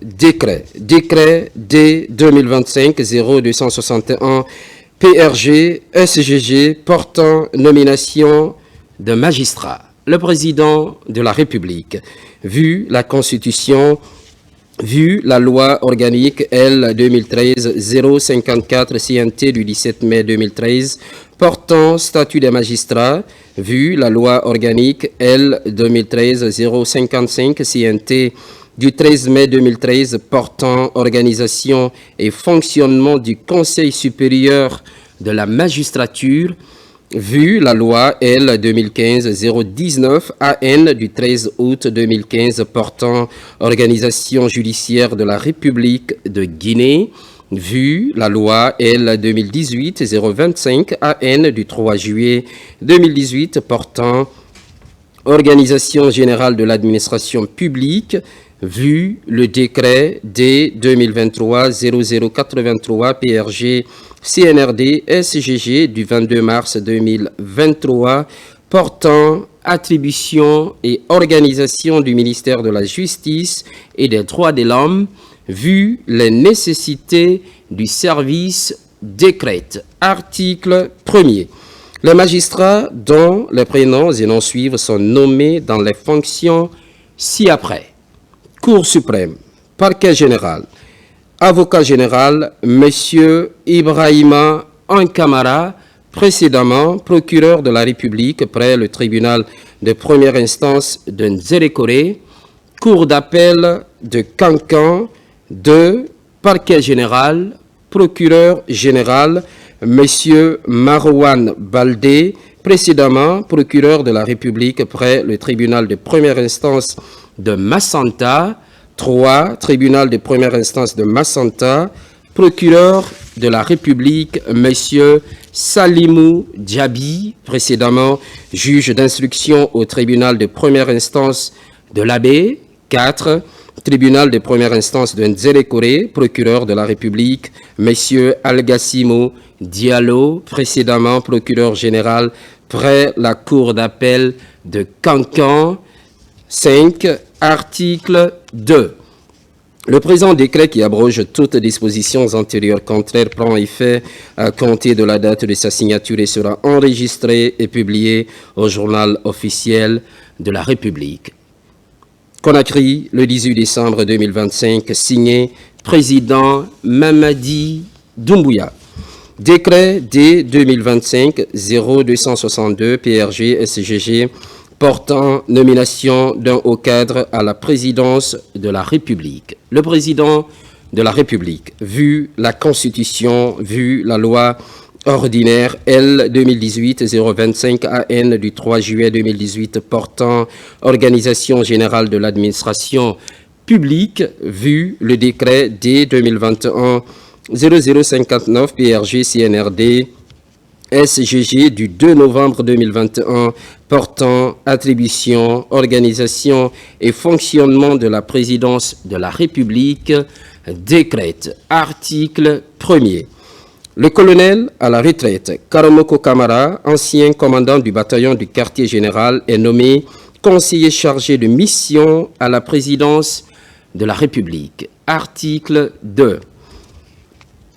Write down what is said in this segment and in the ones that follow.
Décret D 2025-0261 PRG SGG portant nomination de magistrats. Le président de la République, vu la Constitution, vu la loi organique L 2013-054 CNT du 17 mai 2013 portant statut des magistrats, vu la loi organique L 2013-055 CNT du 13 mai 2013 portant organisation et fonctionnement du Conseil supérieur de la magistrature, vu la loi L 2015-019 AN du 13 août 2015 portant organisation judiciaire de la République de Guinée, vu la loi L 2018-025 AN du 3 juillet 2018 portant organisation générale de l'administration publique, vu le décret D 2023-0083 PRG CNRD SGG du 22 mars 2023 portant attribution et organisation du ministère de la Justice et des Droits de l'Homme, vu les nécessités du service décrète. Article 1er. Les magistrats dont les prénoms et noms suivent sont nommés dans les fonctions ci-après. Cour suprême, parquet général, avocat général, M. Ibrahima Ankamara, précédemment procureur de la République près le tribunal de première instance de Nzérékoré, cour d'appel de Kankan, 2, parquet général, procureur général, M. Marouane Baldé, précédemment procureur de la République près le tribunal de première instance de Massanta, 3, tribunal de première instance de Massanta, procureur de la République, M. Salimou Djabi, précédemment juge d'instruction au tribunal de première instance de l'Abbé, 4, tribunal de première instance de Nzérékoré, procureur de la République, M. Algassimo Diallo, précédemment procureur général près la cour d'appel de Kankan, 5. Article 2. Le présent décret qui abroge toutes dispositions antérieures contraires prend effet à compter de la date de sa signature et sera enregistré et publié au journal officiel de la République. Conakry, le 18 décembre 2025, signé président Mamadi Doumbouya. Décret D 2025-0262 PRG SGG portant nomination d'un haut cadre à la présidence de la République. Le président de la République, vu la Constitution, vu la loi ordinaire L 2018-025 AN du 3 juillet 2018 portant organisation générale de l'administration publique, vu le décret D 2021-0059 PRG CNRD SGG du 2 novembre 2021 portant attribution, organisation et fonctionnement de la présidence de la République, décrète. Article 1er. Le colonel à la retraite, Karamoko Kamara, ancien commandant du bataillon du quartier général, est nommé conseiller chargé de mission à la présidence de la République. Article 2.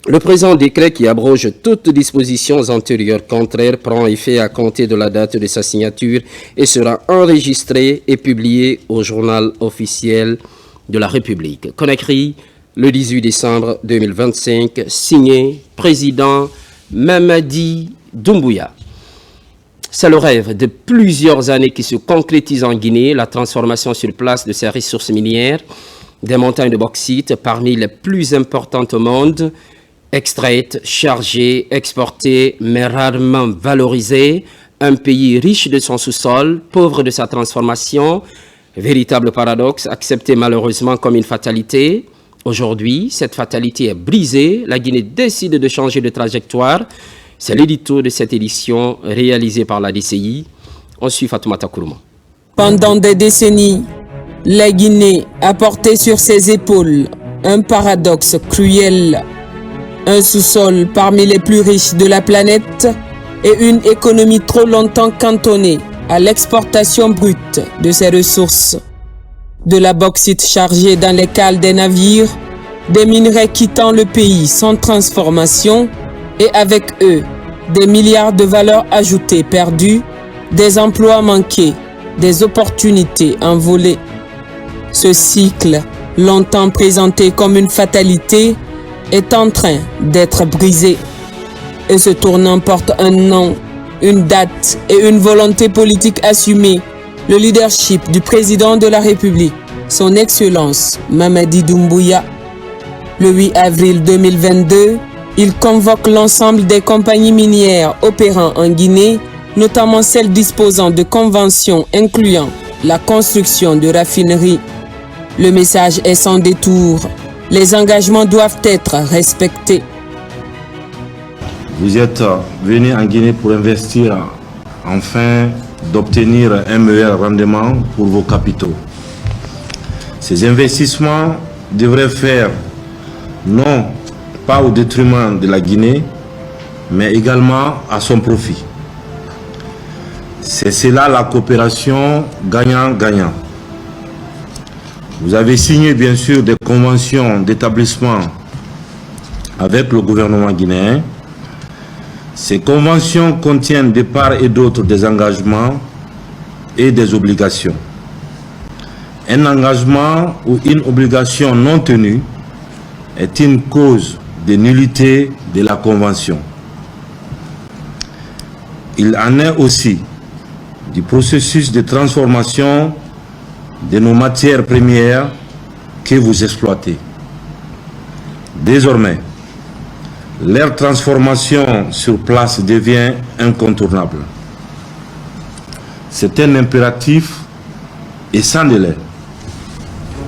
Le présent décret qui abroge toutes dispositions antérieures contraires prend effet à compter de la date de sa signature et sera enregistré et publié au journal officiel de la République. Conakry, le 18 décembre 2025, signé président Mamadi Doumbouya. C'est le rêve de plusieurs années qui se concrétise en Guinée, la transformation sur place de ses ressources minières, des montagnes de bauxite parmi les plus importantes au monde, extraites, chargées, exportées, mais rarement valorisées, un pays riche de son sous-sol, pauvre de sa transformation, véritable paradoxe, accepté malheureusement comme une fatalité. Aujourd'hui, cette fatalité est brisée, la Guinée décide de changer de trajectoire. C'est l'édito de cette édition réalisée par la DCI. On suit Fatoumata Kourouma. Pendant des décennies, la Guinée a porté sur ses épaules un paradoxe cruel. Un sous-sol parmi les plus riches de la planète et une économie trop longtemps cantonnée à l'exportation brute de ses ressources. de la bauxite chargée dans les cales des navires, des minerais quittant le pays sans transformation et avec eux, des milliards de valeurs ajoutées perdues, des emplois manqués, des opportunités envolées. Ce cycle, longtemps présenté comme une fatalité, est en train d'être brisé. Et ce tournant porte un nom, une date et une volonté politique assumée. Le leadership du président de la République, son Excellence Mamadi Doumbouya. Le 8 avril 2022, il convoque l'ensemble des compagnies minières opérant en Guinée, notamment celles disposant de conventions incluant la construction de raffineries. Le message est sans détour. Les engagements doivent être respectés. Vous êtes venu en Guinée pour investir afin d'obtenir un meilleur rendement pour vos capitaux. Ces investissements devraient faire non pas au détriment de la Guinée, mais également à son profit. C'est cela la coopération gagnant-gagnant. Vous avez signé bien sûr des conventions d'établissement avec le gouvernement guinéen. Ces conventions contiennent de part et d'autre des engagements et des obligations. Un engagement ou une obligation non tenue est une cause de nullité de la convention. Il en est aussi du processus de transformation de nos matières premières que vous exploitez. Désormais, leur transformation sur place devient incontournable. C'est un impératif et sans délai.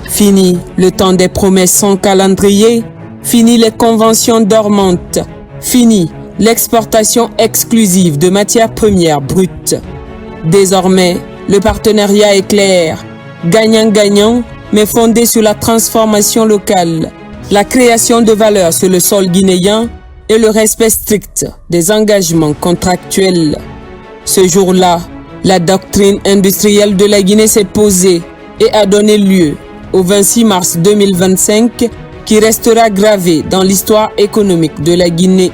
Fini le temps des promesses sans calendrier, fini les conventions dormantes, fini l'exportation exclusive de matières premières brutes. Désormais, le partenariat est clair, gagnant-gagnant, mais fondé sur la transformation locale, la création de valeur sur le sol guinéen et le respect strict des engagements contractuels. Ce jour-là, la doctrine industrielle de la Guinée s'est posée et a donné lieu au 26 mars 2025 qui restera gravé dans l'histoire économique de la Guinée.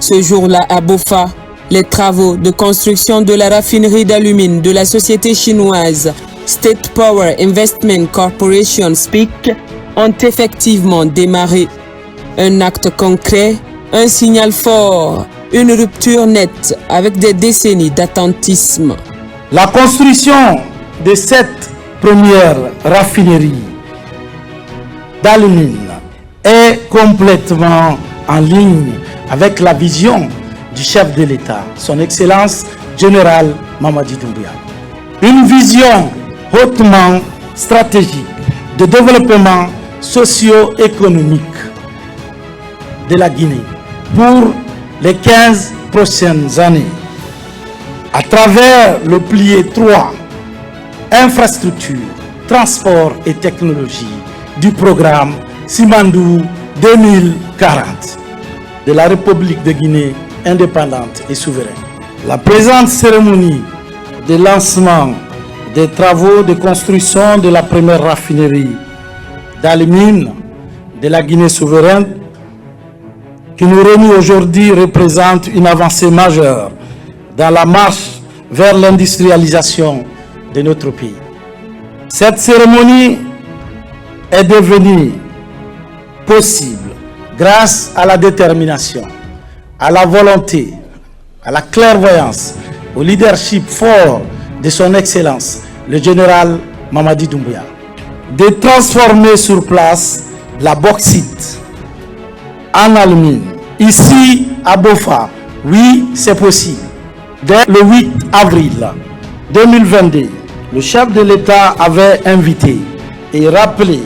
Ce jour-là, à Bofa, les travaux de construction de la raffinerie d'alumine de la société chinoise State Power Investment Corporation SPIC ont effectivement démarré. Un acte concret, un signal fort, une rupture nette avec des décennies d'attentisme. La construction de cette première raffinerie d'alumine est complètement en ligne avec la vision du chef de l'État, son Excellence général Mamadi Doumbouya. Une vision hautement stratégique de développement socio-économique de la Guinée pour les 15 prochaines années à travers le pilier 3, infrastructure, transport et technologie du programme Simandou 2040 de la République de Guinée indépendante et souveraine. La présente cérémonie de lancement des travaux de construction de la première raffinerie d'alumine de la Guinée souveraine qui nous réunit aujourd'hui représente une avancée majeure dans la marche vers l'industrialisation de notre pays. Cette cérémonie est devenue possible grâce à la détermination, à la volonté, à la clairvoyance, au leadership fort de son Excellence, le général Mamadi Doumbouya, de transformer sur place la bauxite en alumine. Ici, à Bofa, oui, c'est possible. Dès le 8 avril 2022, le chef de l'État avait invité et rappelé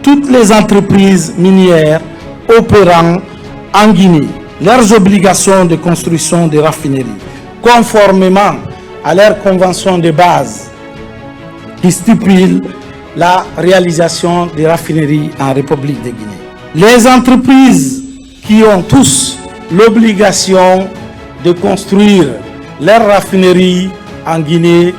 toutes les entreprises minières opérant en Guinée leurs obligations de construction de raffineries, conformément à leur convention de base qui stipule la réalisation des raffineries en République de Guinée. Les entreprises qui ont tous l'obligation de construire leurs raffineries en Guinée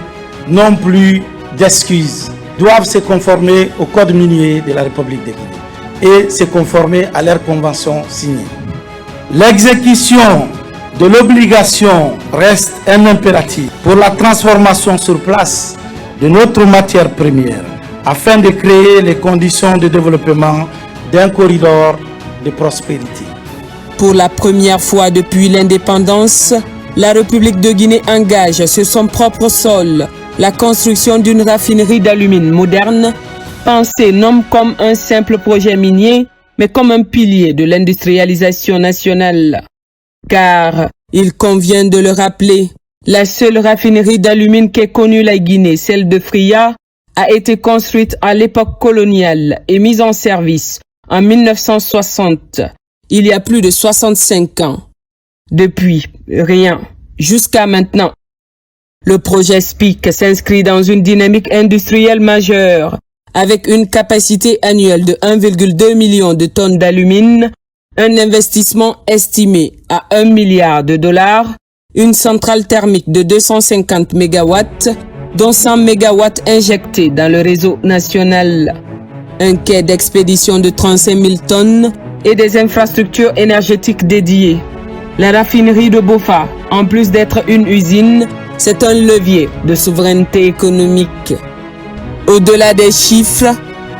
n'ont plus d'excuses. doivent se conformer au Code minier de la République de Guinée et se conformer à leurs conventions signées. L'exécution de l'obligation reste un impératif pour la transformation sur place de notre matière première afin de créer les conditions de développement d'un corridor de prospérité. Pour la première fois depuis l'indépendance, la République de Guinée engage sur son propre sol la construction d'une raffinerie d'alumine moderne, pensée non comme un simple projet minier, mais comme un pilier de l'industrialisation nationale. Car, il convient de le rappeler, la seule raffinerie d'alumine qu'ait connue la Guinée, celle de Fria, a été construite à l'époque coloniale et mise en service en 1960, il y a plus de 65 ans. Depuis, rien, jusqu'à maintenant. Le projet SPIC s'inscrit dans une dynamique industrielle majeure, avec une capacité annuelle de 1,2 million de tonnes d'alumine, un investissement estimé à 1 milliard de dollars, une centrale thermique de 250 MW, dont 100 MW injectés dans le réseau national, un quai d'expédition de 35 000 tonnes et des infrastructures énergétiques dédiées. La raffinerie de Bofa, en plus d'être une usine, c'est un levier de souveraineté économique. Au-delà des chiffres,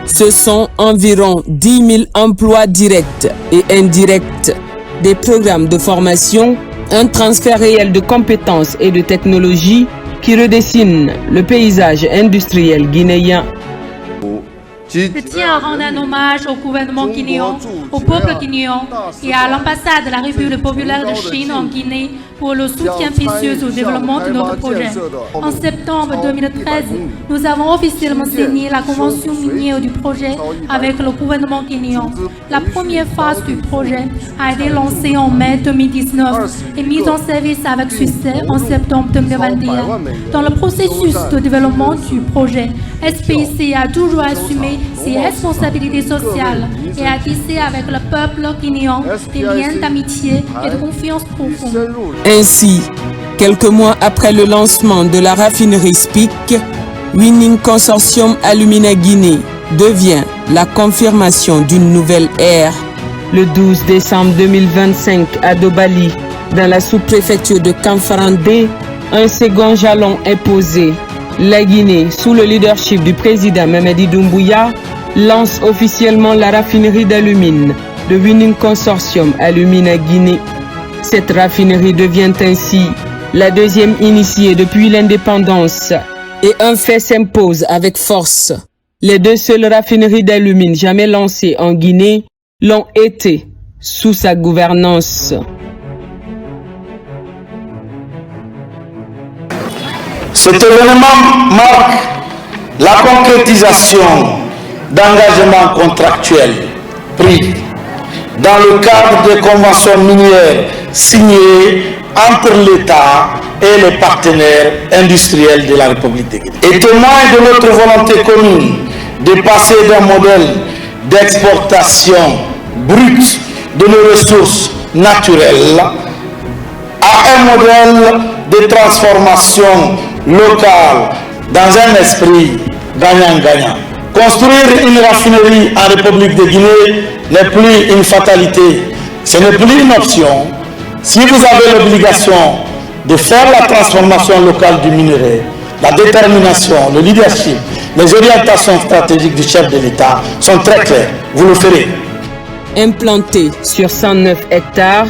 ce sont environ 10 000 emplois directs et indirects, des programmes de formation, un transfert réel de compétences et de technologies qui redessinent le paysage industriel guinéen. Je tiens à rendre un hommage au gouvernement guinéen, au peuple guinéen et à l'ambassade de la République populaire de Chine en Guinée pour le soutien précieux au développement de notre projet. En septembre 2013, nous avons officiellement signé la convention minière du projet avec le gouvernement guinéen. La première phase du projet a été lancée en mai 2019 et mise en service avec succès en septembre 2021. Dans le processus de développement du projet, SPIC a toujours assumé ses responsabilités sociales et a tissé avec le peuple guinéen des liens d'amitié et de confiance profonde. Ainsi, quelques mois après le lancement de la raffinerie SPIC, Winning Consortium Alumina Guinée devient la confirmation d'une nouvelle ère. Le 12 décembre 2025 à Dobali, dans la sous-préfecture de Kamfarandé, un second jalon est posé. La Guinée, sous le leadership du président Mamadi Doumbouya, lance officiellement la raffinerie d'alumine de Winning Consortium Alumina Guinée. Cette raffinerie devient ainsi la deuxième initiée depuis l'indépendance et un fait s'impose avec force. Les deux seules raffineries d'alumine jamais lancées en Guinée l'ont été sous sa gouvernance. Cet événement marque la concrétisation d'engagements contractuels pris dans le cadre des conventions minières signées entre l'État et les partenaires industriels de la République de Guinée. Et témoin de notre volonté commune de passer d'un modèle d'exportation brute de nos ressources naturelles à un modèle de transformation locale dans un esprit gagnant-gagnant. Construire une raffinerie en République de Guinée n'est plus une fatalité, ce n'est plus une option. Si vous avez l'obligation de faire la transformation locale du minerai, la détermination, le leadership, les orientations stratégiques du chef de l'État sont très claires. Vous le ferez. Implantée sur 109 hectares,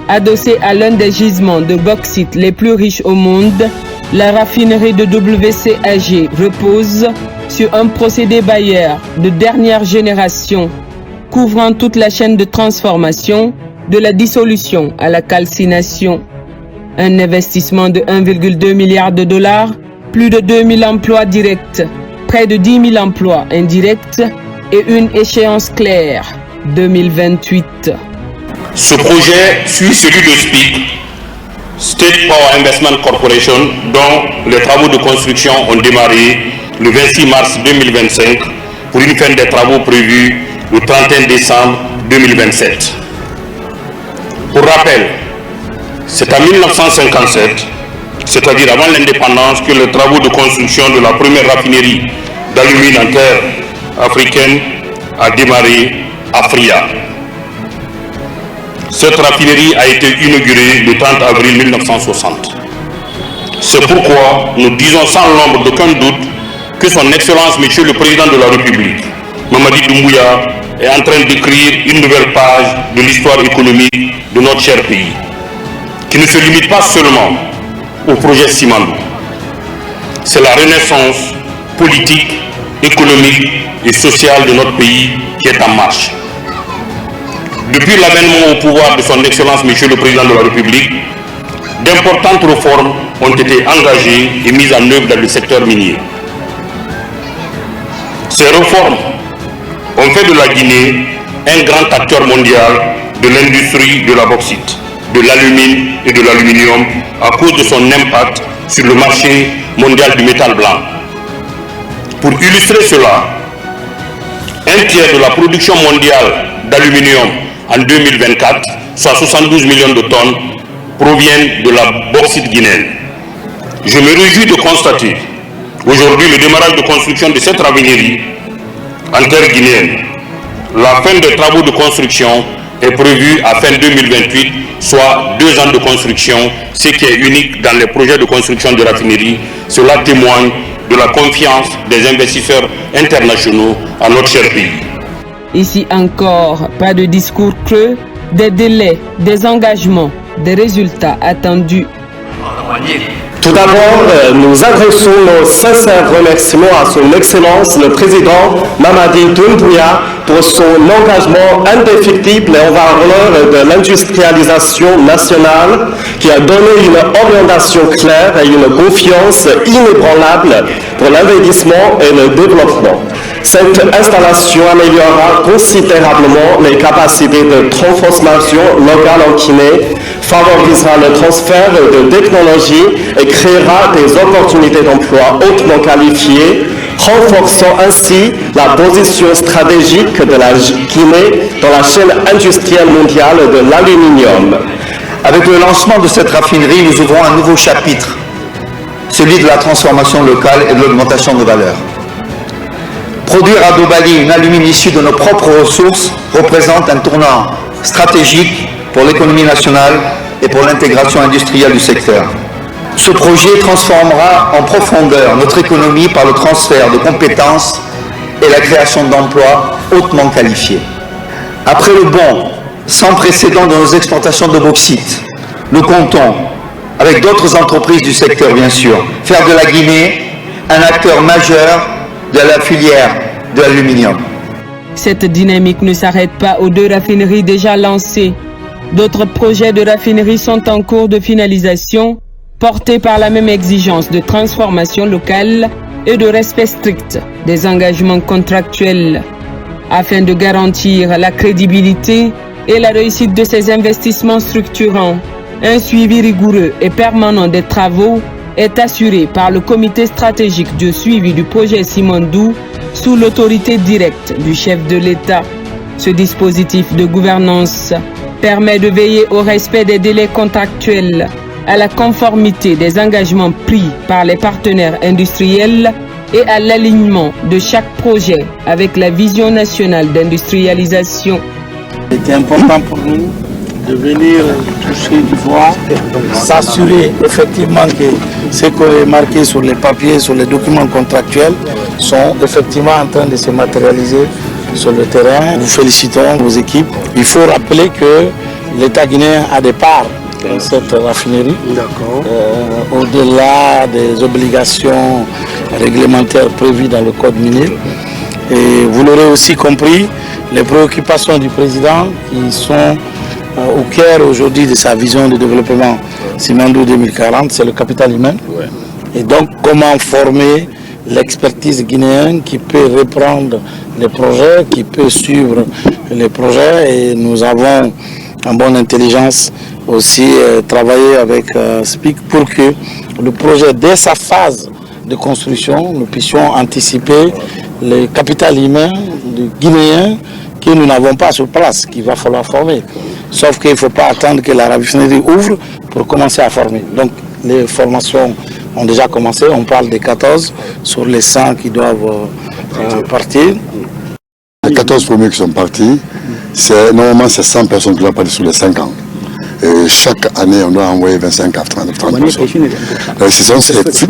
adossée à l'un des gisements de bauxite les plus riches au monde, la raffinerie de WCAG repose sur un procédé Bayer de dernière génération, couvrant toute la chaîne de transformation, de la dissolution à la calcination. Un investissement de 1,2 milliard de dollars, plus de 2000 emplois directs, près de 10 000 emplois indirects et une échéance claire, 2028. Ce projet suit celui de SPIC, State Power Investment Corporation, dont les travaux de construction ont démarré le 26 mars 2025 pour une fin des travaux prévus le 31 décembre 2027. Pour rappel, c'est en 1957, c'est-à-dire avant l'indépendance, que les travaux de construction de la première raffinerie d'alumine en terre africaine a démarré à Fria. Cette raffinerie a été inaugurée le 30 avril 1960. C'est pourquoi nous disons sans l'ombre d'aucun doute que son Excellence, Monsieur le Président de la République, Mamadi Doumbouya, est en train d'écrire une nouvelle page de l'histoire économique de notre cher pays, qui ne se limite pas seulement au projet Simandou. C'est la renaissance politique, économique et sociale de notre pays qui est en marche. Depuis l'avènement au pouvoir de son Excellence, Monsieur le Président de la République, d'importantes réformes ont été engagées et mises en œuvre dans le secteur minier. Ces réformes ont fait de la Guinée un grand acteur mondial de l'industrie de la bauxite, de l'alumine et de l'aluminium à cause de son impact sur le marché mondial du métal blanc. Pour illustrer cela, un tiers de la production mondiale d'aluminium en 2024, soit 72 millions de tonnes, proviennent de la bauxite guinéenne. Je me réjouis de constater aujourd'hui le démarrage de construction de cette raffinerie en terre guinéenne. La fin des travaux de construction est prévue à fin 2028, soit 2 ans de construction, ce qui est unique dans les projets de construction de raffinerie. Cela témoigne de la confiance des investisseurs internationaux à notre cher pays. Ici encore, pas de discours creux, des délais, des engagements, des résultats attendus. Tout d'abord, nous adressons nos sincères remerciements à son Excellence le Président Mamadi Doumbouya pour son engagement indéfectible en faveur de l'industrialisation nationale qui a donné une orientation claire et une confiance inébranlable pour l'investissement et le développement. Cette installation améliorera considérablement les capacités de transformation locale en Guinée, favorisera le transfert de technologies et créera des opportunités d'emploi hautement qualifiées, renforçant ainsi la position stratégique de la Guinée dans la chaîne industrielle mondiale de l'aluminium. Avec le lancement de cette raffinerie, nous ouvrons un nouveau chapitre, celui de la transformation locale et de l'augmentation de valeur. Produire à Dobali une alumine issue de nos propres ressources représente un tournant stratégique pour l'économie nationale et pour l'intégration industrielle du secteur. Ce projet transformera en profondeur notre économie par le transfert de compétences et la création d'emplois hautement qualifiés. Après le bond sans précédent de nos exportations de bauxite, nous comptons, avec d'autres entreprises du secteur bien sûr, faire de la Guinée un acteur majeur de la filière de l'aluminium. Cette dynamique ne s'arrête pas aux 2 raffineries déjà lancées. D'autres projets de raffinerie sont en cours de finalisation, portés par la même exigence de transformation locale et de respect strict des engagements contractuels. Afin de garantir la crédibilité et la réussite de ces investissements structurants, un suivi rigoureux et permanent des travaux est assuré par le comité stratégique de suivi du projet Simandou sous l'autorité directe du chef de l'État. Ce dispositif de gouvernance permet de veiller au respect des délais contractuels, à la conformité des engagements pris par les partenaires industriels et à l'alignement de chaque projet avec la vision nationale d'industrialisation. C'était important pour nous de venir toucher du doigt, s'assurer effectivement que ce qui est marqué sur les papiers, sur les documents contractuels, sont effectivement en train de se matérialiser sur le terrain. Nous félicitons vos équipes. Il faut rappeler que l'État guinéen a des parts dans cette raffinerie, au-delà des obligations réglementaires prévues dans le code minier. Et vous l'aurez aussi compris, les préoccupations du président qui sont au cœur aujourd'hui de sa vision de développement Simandou 2040, c'est le capital humain. Et donc comment former l'expertise guinéenne qui peut reprendre les projets, qui peut suivre les projets. Et nous avons en bonne intelligence aussi travaillé avec SPIC pour que le projet, dès sa phase de construction, nous puissions anticiper le capital humain guinéen que nous n'avons pas sur place, qu'il va falloir former. Sauf qu'il ne faut pas attendre que la raffinerie ouvre pour commencer à former. Donc les formations ont déjà commencé. On parle des 14 sur les 100 qui doivent partir. Les 14 premiers qui sont partis, normalement c'est 100 personnes qui doivent partir sur les 5 ans. Et chaque année, on doit envoyer 25 à 30 personnes. Ce sont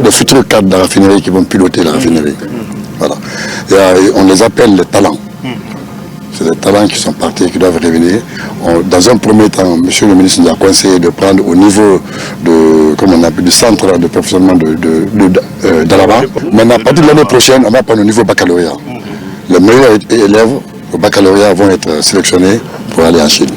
les futurs cadres de la raffinerie qui vont piloter la raffinerie. Voilà. Et on les appelle les talents. C'est les talents qui sont partis et qui doivent revenir. Dans un premier temps, M. le ministre nous a conseillé de prendre au niveau du centre de perfectionnement d'Alaba. Maintenant, à partir de l'année prochaine, on va prendre au niveau baccalauréat. Les meilleurs élèves au baccalauréat vont être sélectionnés pour aller en Chine.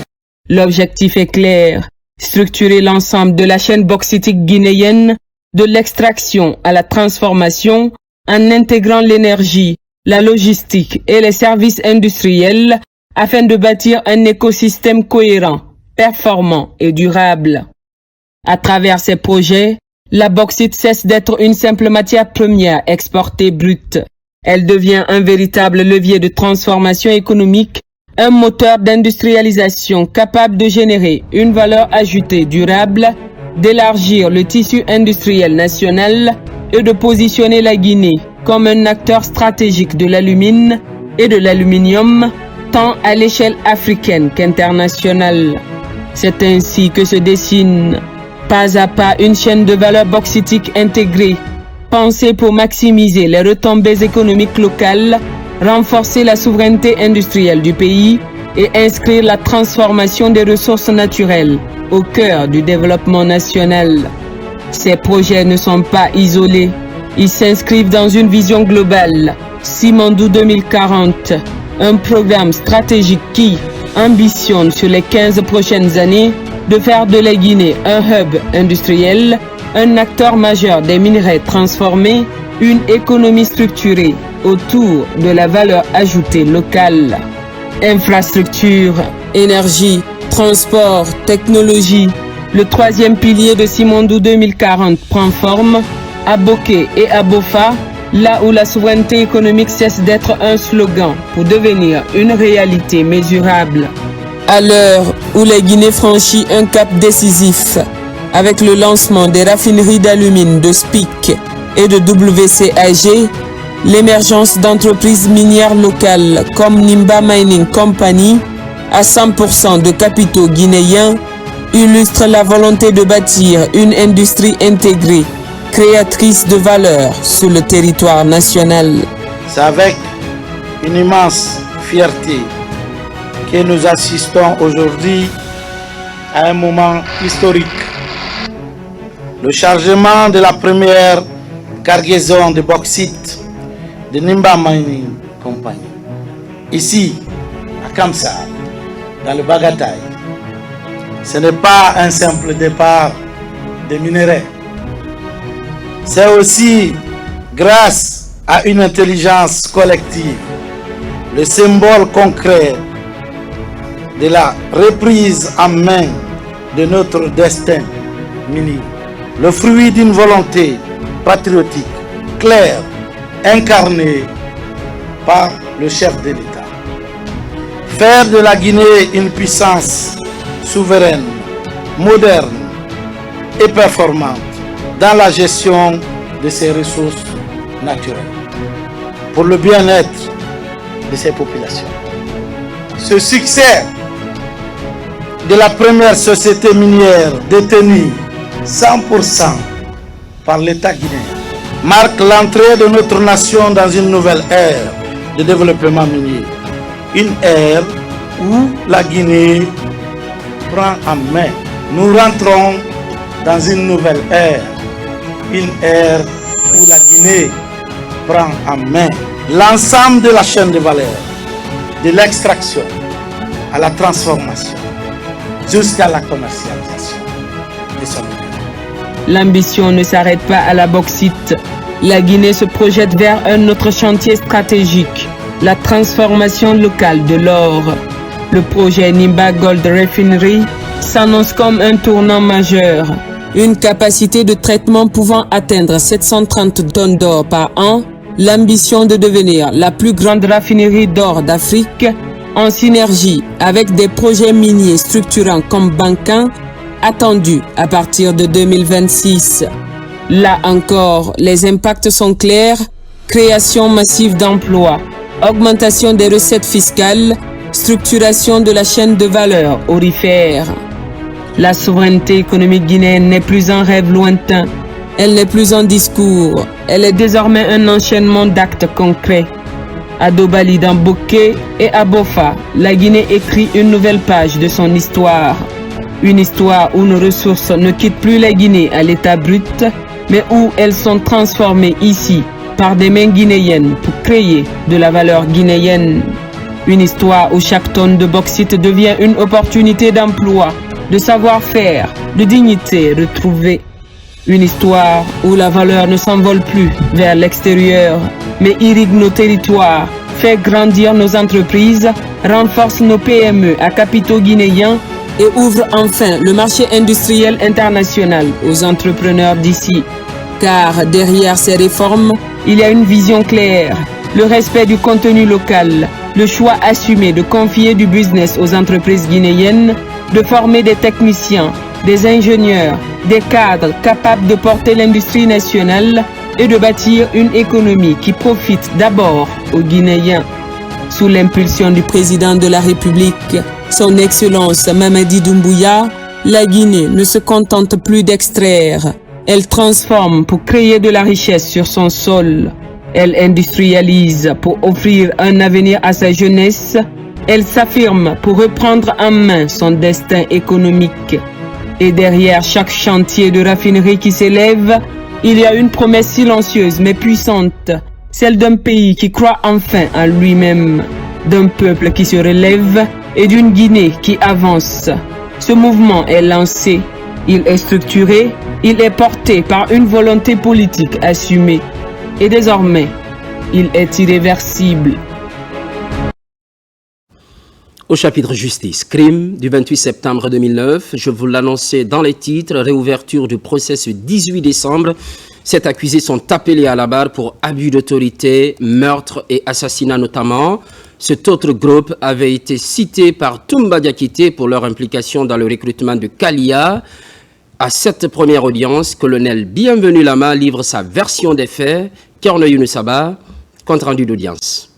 L'objectif est clair, structurer l'ensemble de la chaîne bauxitique guinéenne, de l'extraction à la transformation, en intégrant l'énergie, la logistique et les services industriels afin de bâtir un écosystème cohérent, performant et durable. À travers ces projets, la bauxite cesse d'être une simple matière première exportée brute. Elle devient un véritable levier de transformation économique, un moteur d'industrialisation capable de générer une valeur ajoutée durable, d'élargir le tissu industriel national et de positionner la Guinée comme un acteur stratégique de l'alumine et de l'aluminium, tant à l'échelle africaine qu'internationale. C'est ainsi que se dessine, pas à pas, une chaîne de valeur bauxitique intégrée, pensée pour maximiser les retombées économiques locales, renforcer la souveraineté industrielle du pays et inscrire la transformation des ressources naturelles au cœur du développement national. Ces projets ne sont pas isolés. Ils s'inscrivent dans une vision globale, Simandou 2040, un programme stratégique qui ambitionne sur les 15 prochaines années de faire de la Guinée un hub industriel, un acteur majeur des minerais transformés, une économie structurée autour de la valeur ajoutée locale. Infrastructure, énergie, transport, technologie. Le troisième pilier de Simandou 2040 prend forme à Boké et à Bofa, là où la souveraineté économique cesse d'être un slogan pour devenir une réalité mesurable. À l'heure où la Guinée franchit un cap décisif avec le lancement des raffineries d'alumine de SPIC et de WCAG, l'émergence d'entreprises minières locales comme Nimba Mining Company, à 100% de capitaux guinéens, illustre la volonté de bâtir une industrie intégrée, créatrice de valeur sur le territoire national. C'est avec une immense fierté que nous assistons aujourd'hui à un moment historique. Le chargement de la première cargaison de bauxite de Nimba Mining Company, ici à Kamsa, dans le Bagataï. Ce n'est pas un simple départ de minerais. C'est aussi grâce à une intelligence collective, le symbole concret de la reprise en main de notre destin minier, le fruit d'une volonté patriotique claire, incarnée par le chef de l'État. Faire de la Guinée une puissance souveraine, moderne et performante dans la gestion de ses ressources naturelles, pour le bien-être de ses populations. Ce succès de la première société minière détenue 100% par l'État guinéen marque l'entrée de notre nation dans une nouvelle ère de développement minier. Une ère où la Guinée prend en main. Nous rentrons dans une nouvelle ère. Une ère où la Guinée prend en main l'ensemble de la chaîne de valeur, de l'extraction à la transformation, jusqu'à la commercialisation de son minerai. L'ambition ne s'arrête pas à la bauxite. La Guinée se projette vers un autre chantier stratégique, la transformation locale de l'or. Le projet Nimba Gold Refinery s'annonce comme un tournant majeur. Une capacité de traitement pouvant atteindre 730 tonnes d'or par an, l'ambition de devenir la plus grande raffinerie d'or d'Afrique, en synergie avec des projets miniers structurants comme Bankan, attendus à partir de 2026. Là encore, les impacts sont clairs, création massive d'emplois, augmentation des recettes fiscales, structuration de la chaîne de valeur aurifère. La souveraineté économique guinéenne n'est plus un rêve lointain, elle n'est plus un discours, elle est désormais un enchaînement d'actes concrets. À Dobali, dans Boké et à Bofa, la Guinée écrit une nouvelle page de son histoire. Une histoire où nos ressources ne quittent plus la Guinée à l'état brut, mais où elles sont transformées ici par des mains guinéennes pour créer de la valeur guinéenne. Une histoire où chaque tonne de bauxite devient une opportunité d'emploi, de savoir-faire, de dignité retrouvée. Une histoire où la valeur ne s'envole plus vers l'extérieur, mais irrigue nos territoires, fait grandir nos entreprises, renforce nos PME à capitaux guinéens et ouvre enfin le marché industriel international aux entrepreneurs d'ici. Car derrière ces réformes, il y a une vision claire, le respect du contenu local, le choix assumé de confier du business aux entreprises guinéennes, de former des techniciens, des ingénieurs, des cadres capables de porter l'industrie nationale et de bâtir une économie qui profite d'abord aux Guinéens. Sous l'impulsion du président de la République, son Excellence Mamadi Doumbouya, la Guinée ne se contente plus d'extraire. Elle transforme pour créer de la richesse sur son sol. Elle industrialise pour offrir un avenir à sa jeunesse. Elle s'affirme pour reprendre en main son destin économique. Et derrière chaque chantier de raffinerie qui s'élève, il y a une promesse silencieuse mais puissante, celle d'un pays qui croit enfin en lui-même, d'un peuple qui se relève et d'une Guinée qui avance. Ce mouvement est lancé, il est structuré, il est porté par une volonté politique assumée. Et désormais, il est irréversible. Au chapitre justice, crime du 28 septembre 2009, je vous l'annonçais dans les titres, réouverture du procès ce 18 décembre. Sept accusés sont appelés à la barre pour abus d'autorité, meurtre et assassinat notamment. Cet autre groupe avait été cité par Toumba Diakité pour leur implication dans le recrutement de Kalia. À cette première audience, colonel Bienvenu Lama livre sa version des faits. Korno Younoussaba, compte rendu d'audience.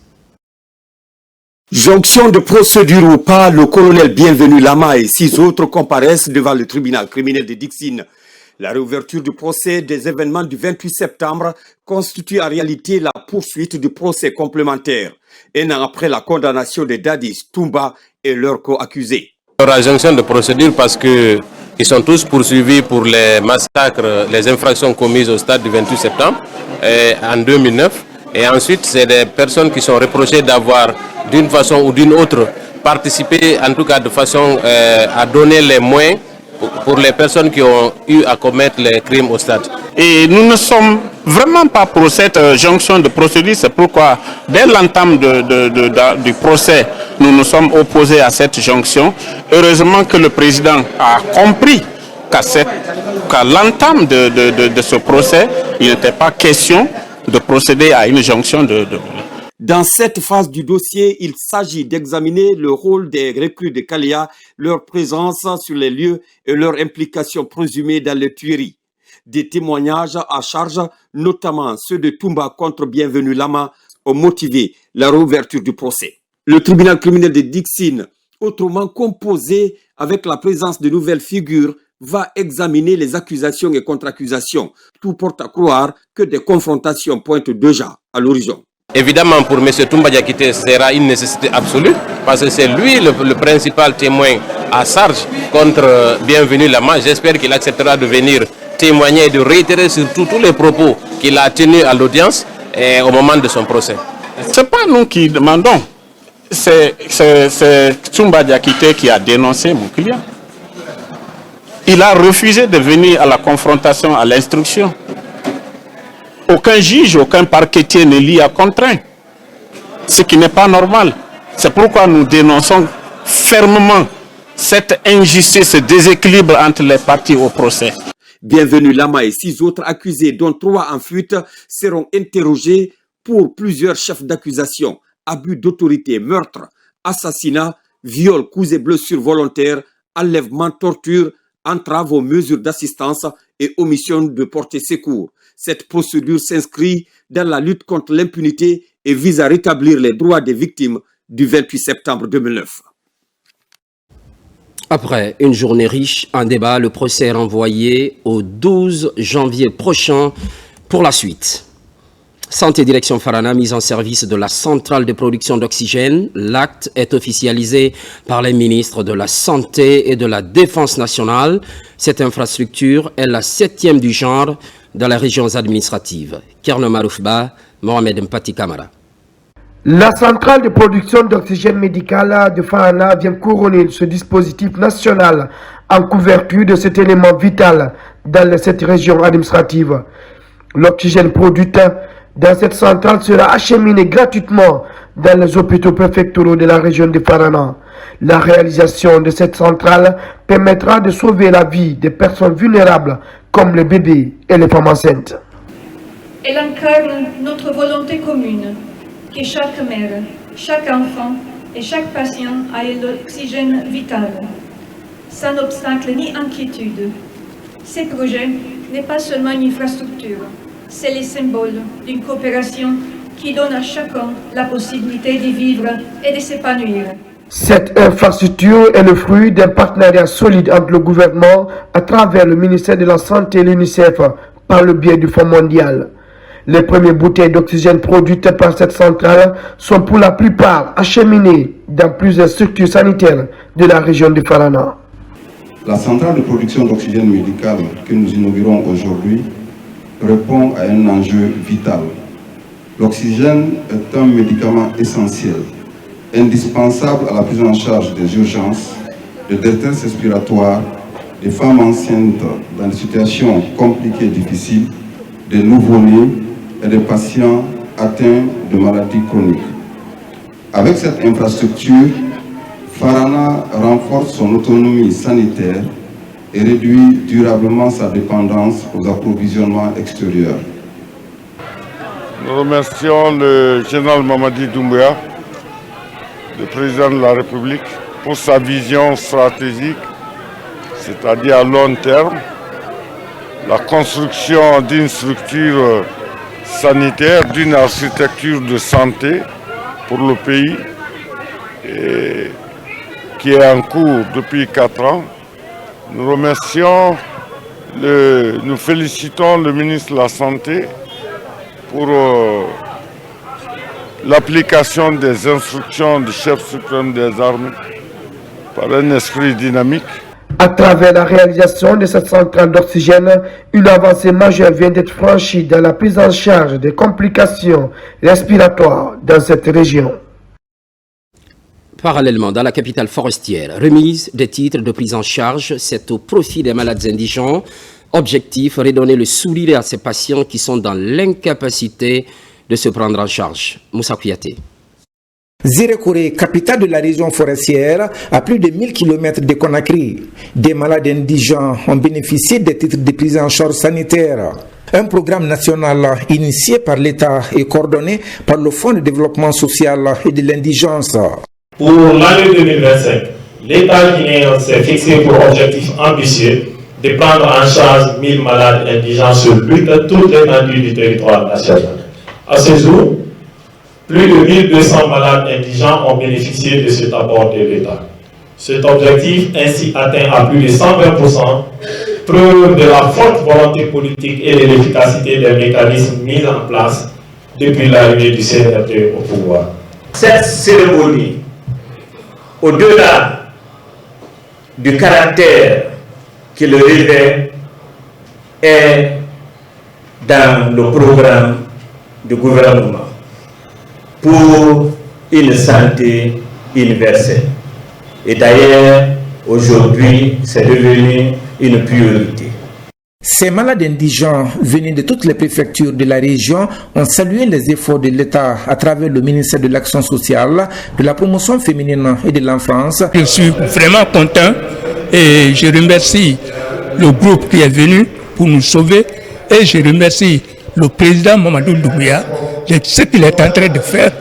Jonction de procédure ou pas, le colonel Bienvenu Lama et 6 autres comparaissent devant le tribunal criminel de Dixine. La réouverture du procès des événements du 28 septembre constitue en réalité la poursuite du procès complémentaire, un an après la condamnation des Dadis, Toumba et leurs co-accusés. Il y aura jonction de procédure parce qu'ils sont tous poursuivis pour les massacres, les infractions commises au stade du 28 septembre en 2009. Et ensuite, c'est des personnes qui sont reprochées d'avoir, d'une façon ou d'une autre, participé, en tout cas de façon à donner les moyens pour les personnes qui ont eu à commettre les crimes au stade. Et nous ne sommes vraiment pas pour cette jonction de procédure. C'est pourquoi, dès l'entame du procès, nous nous sommes opposés à cette jonction. Heureusement que le président a compris qu'à l'entame de ce procès, il n'était pas question de procéder à une jonction Dans cette phase du dossier, il s'agit d'examiner le rôle des recrues de Kalia, leur présence sur les lieux et leur implication présumée dans les tueries. Des témoignages à charge, notamment ceux de Toumba contre Bienvenu Lama, ont motivé la réouverture du procès. Le tribunal criminel de Dixine, autrement composé avec la présence de nouvelles figures, va examiner les accusations et contre-accusations. Tout porte à croire que des confrontations pointent déjà à l'horizon. Évidemment, pour M. Toumba Diakité, ce sera une nécessité absolue, parce que c'est lui le principal témoin à charge contre Bienvenu Lama. J'espère qu'il acceptera de venir témoigner et de réitérer surtout tous les propos qu'il a tenus à l'audience et au moment de son procès. Ce n'est pas nous qui demandons, c'est Toumba Diakité qui a dénoncé mon client. Il a refusé de venir à la confrontation, à l'instruction. Aucun juge, aucun parquetier ne l'y a contraint, ce qui n'est pas normal. C'est pourquoi nous dénonçons fermement cette injustice, ce déséquilibre entre les parties au procès. Bienvenu Lama et 6 autres accusés, dont 3 en fuite, seront interrogés pour plusieurs chefs d'accusation, abus d'autorité, meurtre, assassinat, viol, coups et blessures volontaires, enlèvement, torture, entrave aux mesures d'assistance et omission de porter secours. Cette procédure s'inscrit dans la lutte contre l'impunité et vise à rétablir les droits des victimes du 28 septembre 2009. Après une journée riche en débats, le procès est renvoyé au 12 janvier prochain pour la suite. Santé Direction Farana, mise en service de la centrale de production d'oxygène. L'acte est officialisé par les ministres de la Santé et de la Défense nationale. Cette infrastructure est la 7e du genre dans les régions administratives. Kerno Maroufba, Mohamed Mpati Kamara. La centrale de production d'oxygène médical de Farana vient couronner ce dispositif national en couverture de cet élément vital dans cette région administrative. L'oxygène produit dans cette centrale sera acheminé gratuitement dans les hôpitaux préfectoraux de la région de Farana. La réalisation de cette centrale permettra de sauver la vie des personnes vulnérables comme les bébés et les femmes enceintes. Elle incarne notre volonté commune que chaque mère, chaque enfant et chaque patient ait l'oxygène vital, sans obstacle ni inquiétude. Ce projet n'est pas seulement une infrastructure, c'est le symbole d'une coopération qui donne à chacun la possibilité de vivre et de s'épanouir. Cette infrastructure est le fruit d'un partenariat solide entre le gouvernement à travers le ministère de la Santé et l'UNICEF par le biais du Fonds mondial. Les premières bouteilles d'oxygène produites par cette centrale sont pour la plupart acheminées dans plusieurs structures sanitaires de la région de Farana. La centrale de production d'oxygène médical que nous inaugurons aujourd'hui répond à un enjeu vital. L'oxygène est un médicament essentiel, indispensable à la prise en charge des urgences, de détresse respiratoire, des femmes enceintes dans des situations compliquées et difficiles, des nouveau-nés et des patients atteints de maladies chroniques. Avec cette infrastructure, Farana renforce son autonomie sanitaire et réduit durablement sa dépendance aux approvisionnements extérieurs. Nous remercions le général Mamadi Doumbouya, le président de la République, pour sa vision stratégique, c'est-à-dire à long terme, la construction d'une structure sanitaire, d'une architecture de santé pour le pays, et qui est en cours depuis 4 ans. Nous remercions, nous félicitons le ministre de la Santé pour l'application des instructions du chef suprême des armées par un esprit dynamique. À travers la réalisation de cette centrale d'oxygène, une avancée majeure vient d'être franchie dans la prise en charge des complications respiratoires dans cette région. Parallèlement, dans la capitale forestière, remise des titres de prise en charge, c'est au profit des malades indigents. Objectif, redonner le sourire à ces patients qui sont dans l'incapacité de se prendre en charge. Moussa Kouyaté. Zirekore, capitale de la région forestière, à plus de 1000 km de Conakry. Des malades indigents ont bénéficié des titres de prise en charge sanitaire. Un programme national initié par l'État et coordonné par le Fonds de développement social et de l'indigence. Pour l'année 2025, l'État guinéen s'est fixé pour objectif ambitieux de prendre en charge 1000 malades indigents sur toute l'étendue du territoire national. À ce jour, plus de 1200 malades indigents ont bénéficié de cet apport de l'État. Cet objectif ainsi atteint à plus de 120%, preuve de la forte volonté politique et de l'efficacité des mécanismes mis en place depuis l'arrivée du CNRD au pouvoir. Cette cérémonie, au-delà du caractère qui le revêt, est dans le programme du gouvernement pour une santé universelle. Et d'ailleurs, aujourd'hui, c'est devenu une priorité. Ces malades indigents venus de toutes les préfectures de la région ont salué les efforts de l'État à travers le ministère de l'Action sociale, de la promotion féminine et de l'enfance. Je suis vraiment content et je remercie le groupe qui est venu pour nous sauver et je remercie le président Mamadou Doumbouya de ce qu'il est en train de faire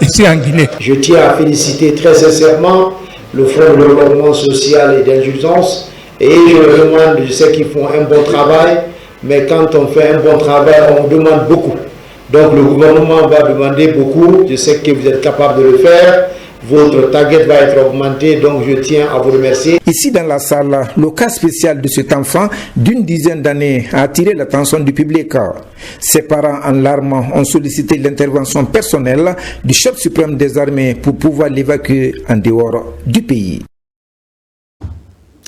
ici en Guinée. Je tiens à féliciter très sincèrement le Fonds de développement social et d'indulgence Et je leur demande, je sais qu'ils font un bon travail, mais quand on fait un bon travail, on demande beaucoup. Donc le gouvernement va demander beaucoup, je sais que vous êtes capable de le faire. Votre target va être augmenté, donc je tiens à vous remercier. Ici dans la salle, le cas spécial de cet enfant d'une dizaine d'années a attiré l'attention du public. Ses parents en larmes ont sollicité l'intervention personnelle du chef suprême des armées pour pouvoir l'évacuer en dehors du pays.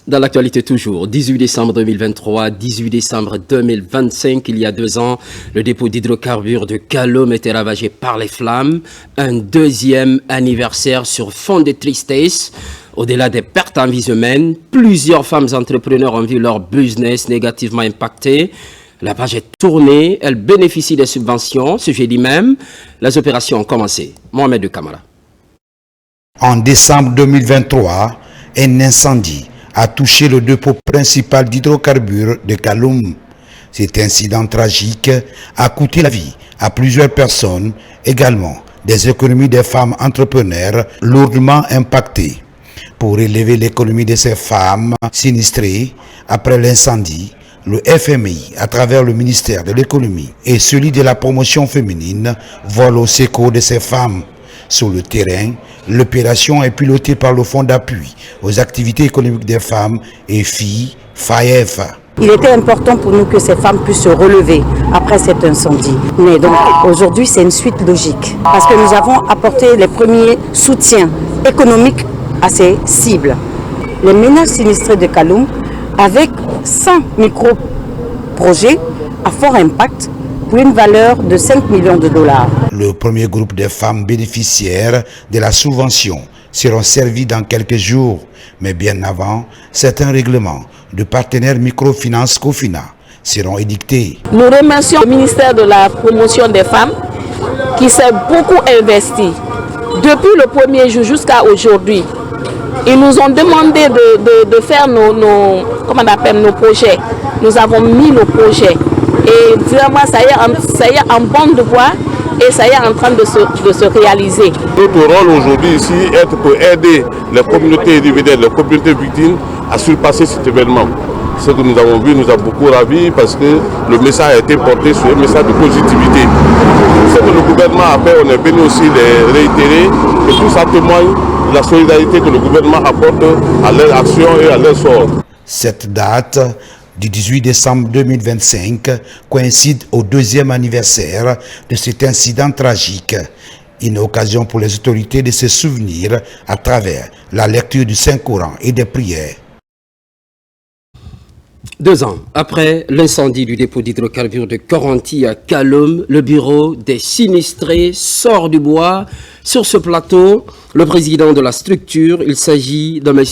Dans l'actualité toujours, 18 décembre 2023, 18 décembre 2025, il y a 2 ans, le dépôt d'hydrocarbures de Kaloum était ravagé par les flammes. Un deuxième anniversaire sur fond de tristesse. Au-delà des pertes en vies humaines, plusieurs femmes entrepreneurs ont vu leur business négativement impacté. La page est tournée, elles bénéficient des subventions. Ce jeudi même, les opérations ont commencé. Mohamed Kamara. En décembre 2023, un incendie a touché le dépôt principal d'hydrocarbures de Kaloum. Cet incident tragique a coûté la vie à plusieurs personnes, également des économies des femmes entrepreneurs lourdement impactées. Pour élever l'économie de ces femmes sinistrées après l'incendie, le FMI, à travers le ministère de l'économie et celui de la promotion féminine, vole au secours de ces femmes. Sur le terrain, l'opération est pilotée par le Fonds d'appui aux activités économiques des femmes et filles, FAEF. Il était important pour nous que ces femmes puissent se relever après cet incendie. Mais donc aujourd'hui, c'est une suite logique parce que nous avons apporté les premiers soutiens économiques à ces cibles. Les ménages sinistrés de Kaloum, avec 100 micro-projets à fort impact, pour une valeur de 5 millions de dollars. Le premier groupe de femmes bénéficiaires de la subvention seront servis dans quelques jours. Mais bien avant, certains règlements de partenaires microfinance Cofina seront édictés. Nous remercions le ministère de la promotion des femmes qui s'est beaucoup investi. Depuis le premier jour jusqu'à aujourd'hui, ils nous ont demandé de faire nos projets. Nous avons mis nos projets. Et vraiment, ça y est en bonne voie et ça y est en train de se réaliser. Notre rôle aujourd'hui ici est pour aider les communautés individuelles, les communautés victimes à surpasser cet événement. Ce que nous avons vu nous a beaucoup ravis parce que le message a été porté sur un message de positivité. Ce que le gouvernement a fait, on est venu aussi les réitérer et tout ça témoigne de la solidarité que le gouvernement apporte à leur action et à leur sort. Cette date du 18 décembre 2025 coïncide au 2e anniversaire de cet incident tragique. Une occasion pour les autorités de se souvenir à travers la lecture du Saint-Coran et des prières. 2 ans après l'incendie du dépôt d'hydrocarbures de Coranti à Kaloum, le bureau des sinistrés sort du bois. Sur ce plateau, le président de la structure, il s'agit de M.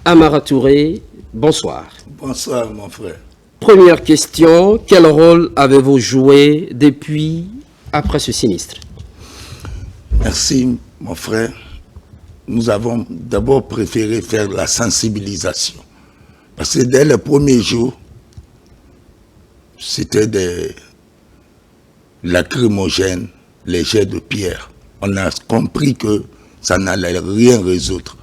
Amara Touré. Bonsoir. Bonsoir mon frère. Première question, quel rôle avez-vous joué depuis après ce sinistre? Merci mon frère. Nous avons d'abord préféré faire la sensibilisation. Parce que dès le premier jour, c'était des lacrymogènes, les jets de pierre. On a compris que ça n'allait rien résoudre.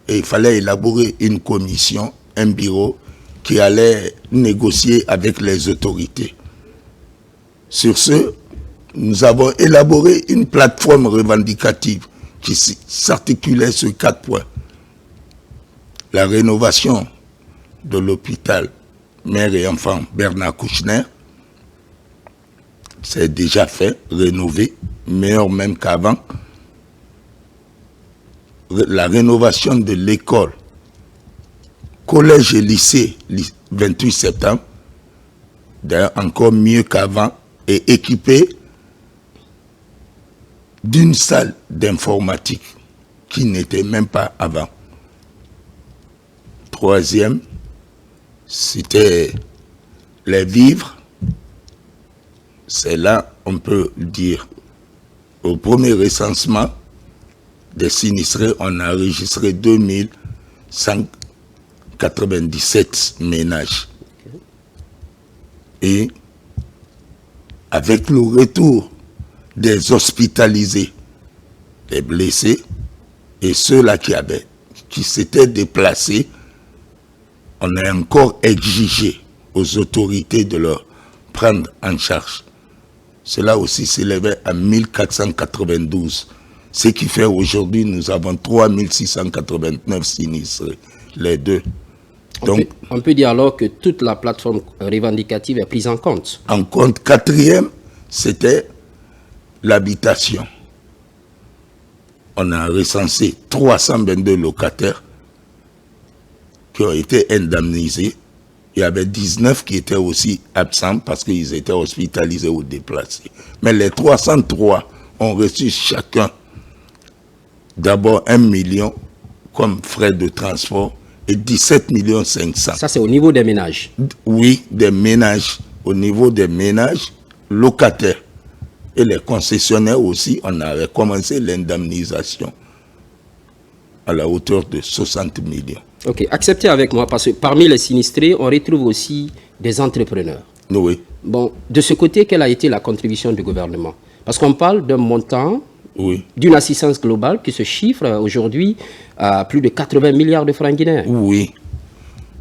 Et il fallait élaborer une commission, un bureau qui allait négocier avec les autorités. Sur ce, nous avons élaboré une plateforme revendicative qui s'articulait sur 4 points. La rénovation de l'hôpital mère et enfant Bernard Kouchner, c'est déjà fait, rénové, meilleur même qu'avant. La rénovation de l'école, collège et lycée, 28 septembre, d'ailleurs encore mieux qu'avant, et équipé d'une salle d'informatique qui n'était même pas avant. Troisième, c'était les vivres. C'est là, on peut dire, au premier recensement des sinistrés, on a enregistré 2197 ménages. Et avec le retour des hospitalisés, des blessés et ceux-là qui s'étaient déplacés, on a encore exigé aux autorités de leur prendre en charge. Cela aussi s'élevait à 1492. Ce qui fait aujourd'hui, nous avons 3689 sinistrés, les deux. Donc, on peut dire alors que toute la plateforme revendicative est prise en compte. En compte, quatrième, c'était l'habitation. On a recensé 322 locataires qui ont été indemnisés. Il y avait 19 qui étaient aussi absents parce qu'ils étaient hospitalisés ou déplacés. Mais les 303 ont reçu chacun d'abord 1 million comme frais de transport et 17 500 000. Ça, c'est au niveau des ménages? Oui, des ménages. Au niveau des ménages locataires. Et les concessionnaires aussi, on avait commencé l'indemnisation à la hauteur de 60 millions. Ok, acceptez avec moi, parce que parmi les sinistrés, on retrouve aussi des entrepreneurs. Oui. Bon, de ce côté, quelle a été la contribution du gouvernement? Parce qu'on parle d'un montant, oui, d'une assistance globale qui se chiffre aujourd'hui à plus de 80 milliards de francs guinéens. Oui.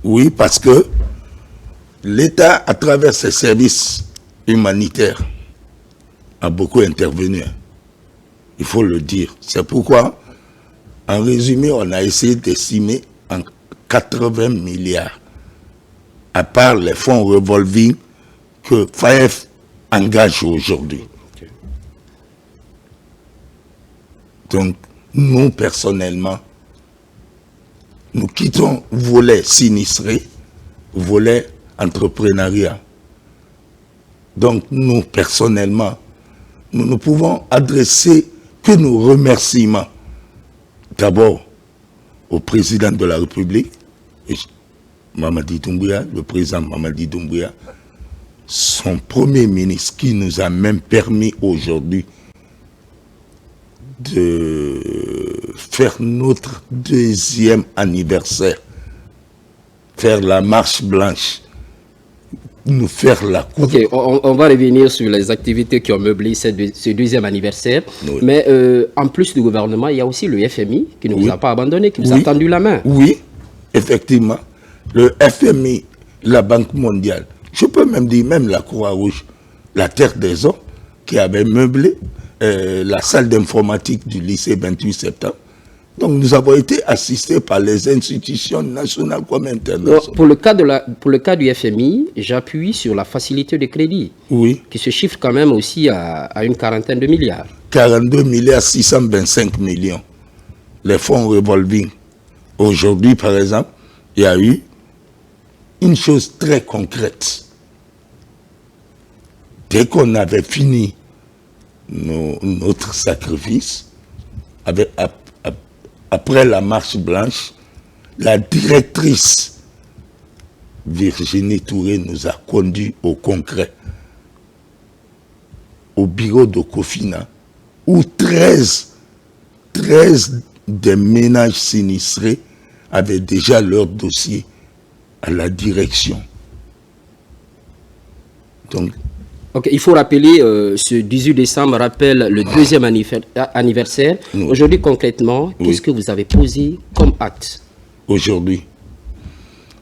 Oui, parce que l'État, à travers ses services humanitaires, a beaucoup intervenu. Il faut le dire. C'est pourquoi, en résumé, on a essayé d'estimer en 80 milliards, à part les fonds revolving que FAEF engage aujourd'hui. Okay. Donc, nous, personnellement, nous quittons volet sinistré, volet entrepreneuriat. Donc, nous, personnellement, nous ne pouvons adresser que nos remerciements. D'abord, au président de la République, Mamadi Doumbouya, le président Mamadi Doumbouya, son premier ministre qui nous a même permis aujourd'hui de faire notre 2e anniversaire, faire la marche blanche, nous faire la coupe. Ok, on va revenir sur les activités qui ont meublé ce 2e anniversaire. Oui. Mais en plus du gouvernement, il y a aussi le FMI qui ne vous a pas abandonné, qui vous a tendu la main. Oui, effectivement. Le FMI, la Banque mondiale, je peux même dire même la Croix-Rouge, la Terre des Hommes, qui avait meublé la salle d'informatique du lycée 28 septembre. Donc nous avons été assistés par les institutions nationales comme internationales. Pour le cas du FMI, j'appuie sur la facilité de crédit, qui se chiffre quand même aussi à une quarantaine de milliards. 42 milliards 625 millions. Les fonds revolving. Aujourd'hui, par exemple, il y a eu une chose très concrète. Dès qu'on avait fini notre sacrifice, après la marche blanche, la directrice Virginie Touré nous a conduits au concret, au bureau de Kofina, où 13 des ménages sinistrés avaient déjà leur dossier à la direction. Donc, okay, il faut rappeler, ce 18 décembre rappelle le 2e anniversaire. Aujourd'hui, concrètement, qu'est-ce que vous avez posé comme acte? Aujourd'hui,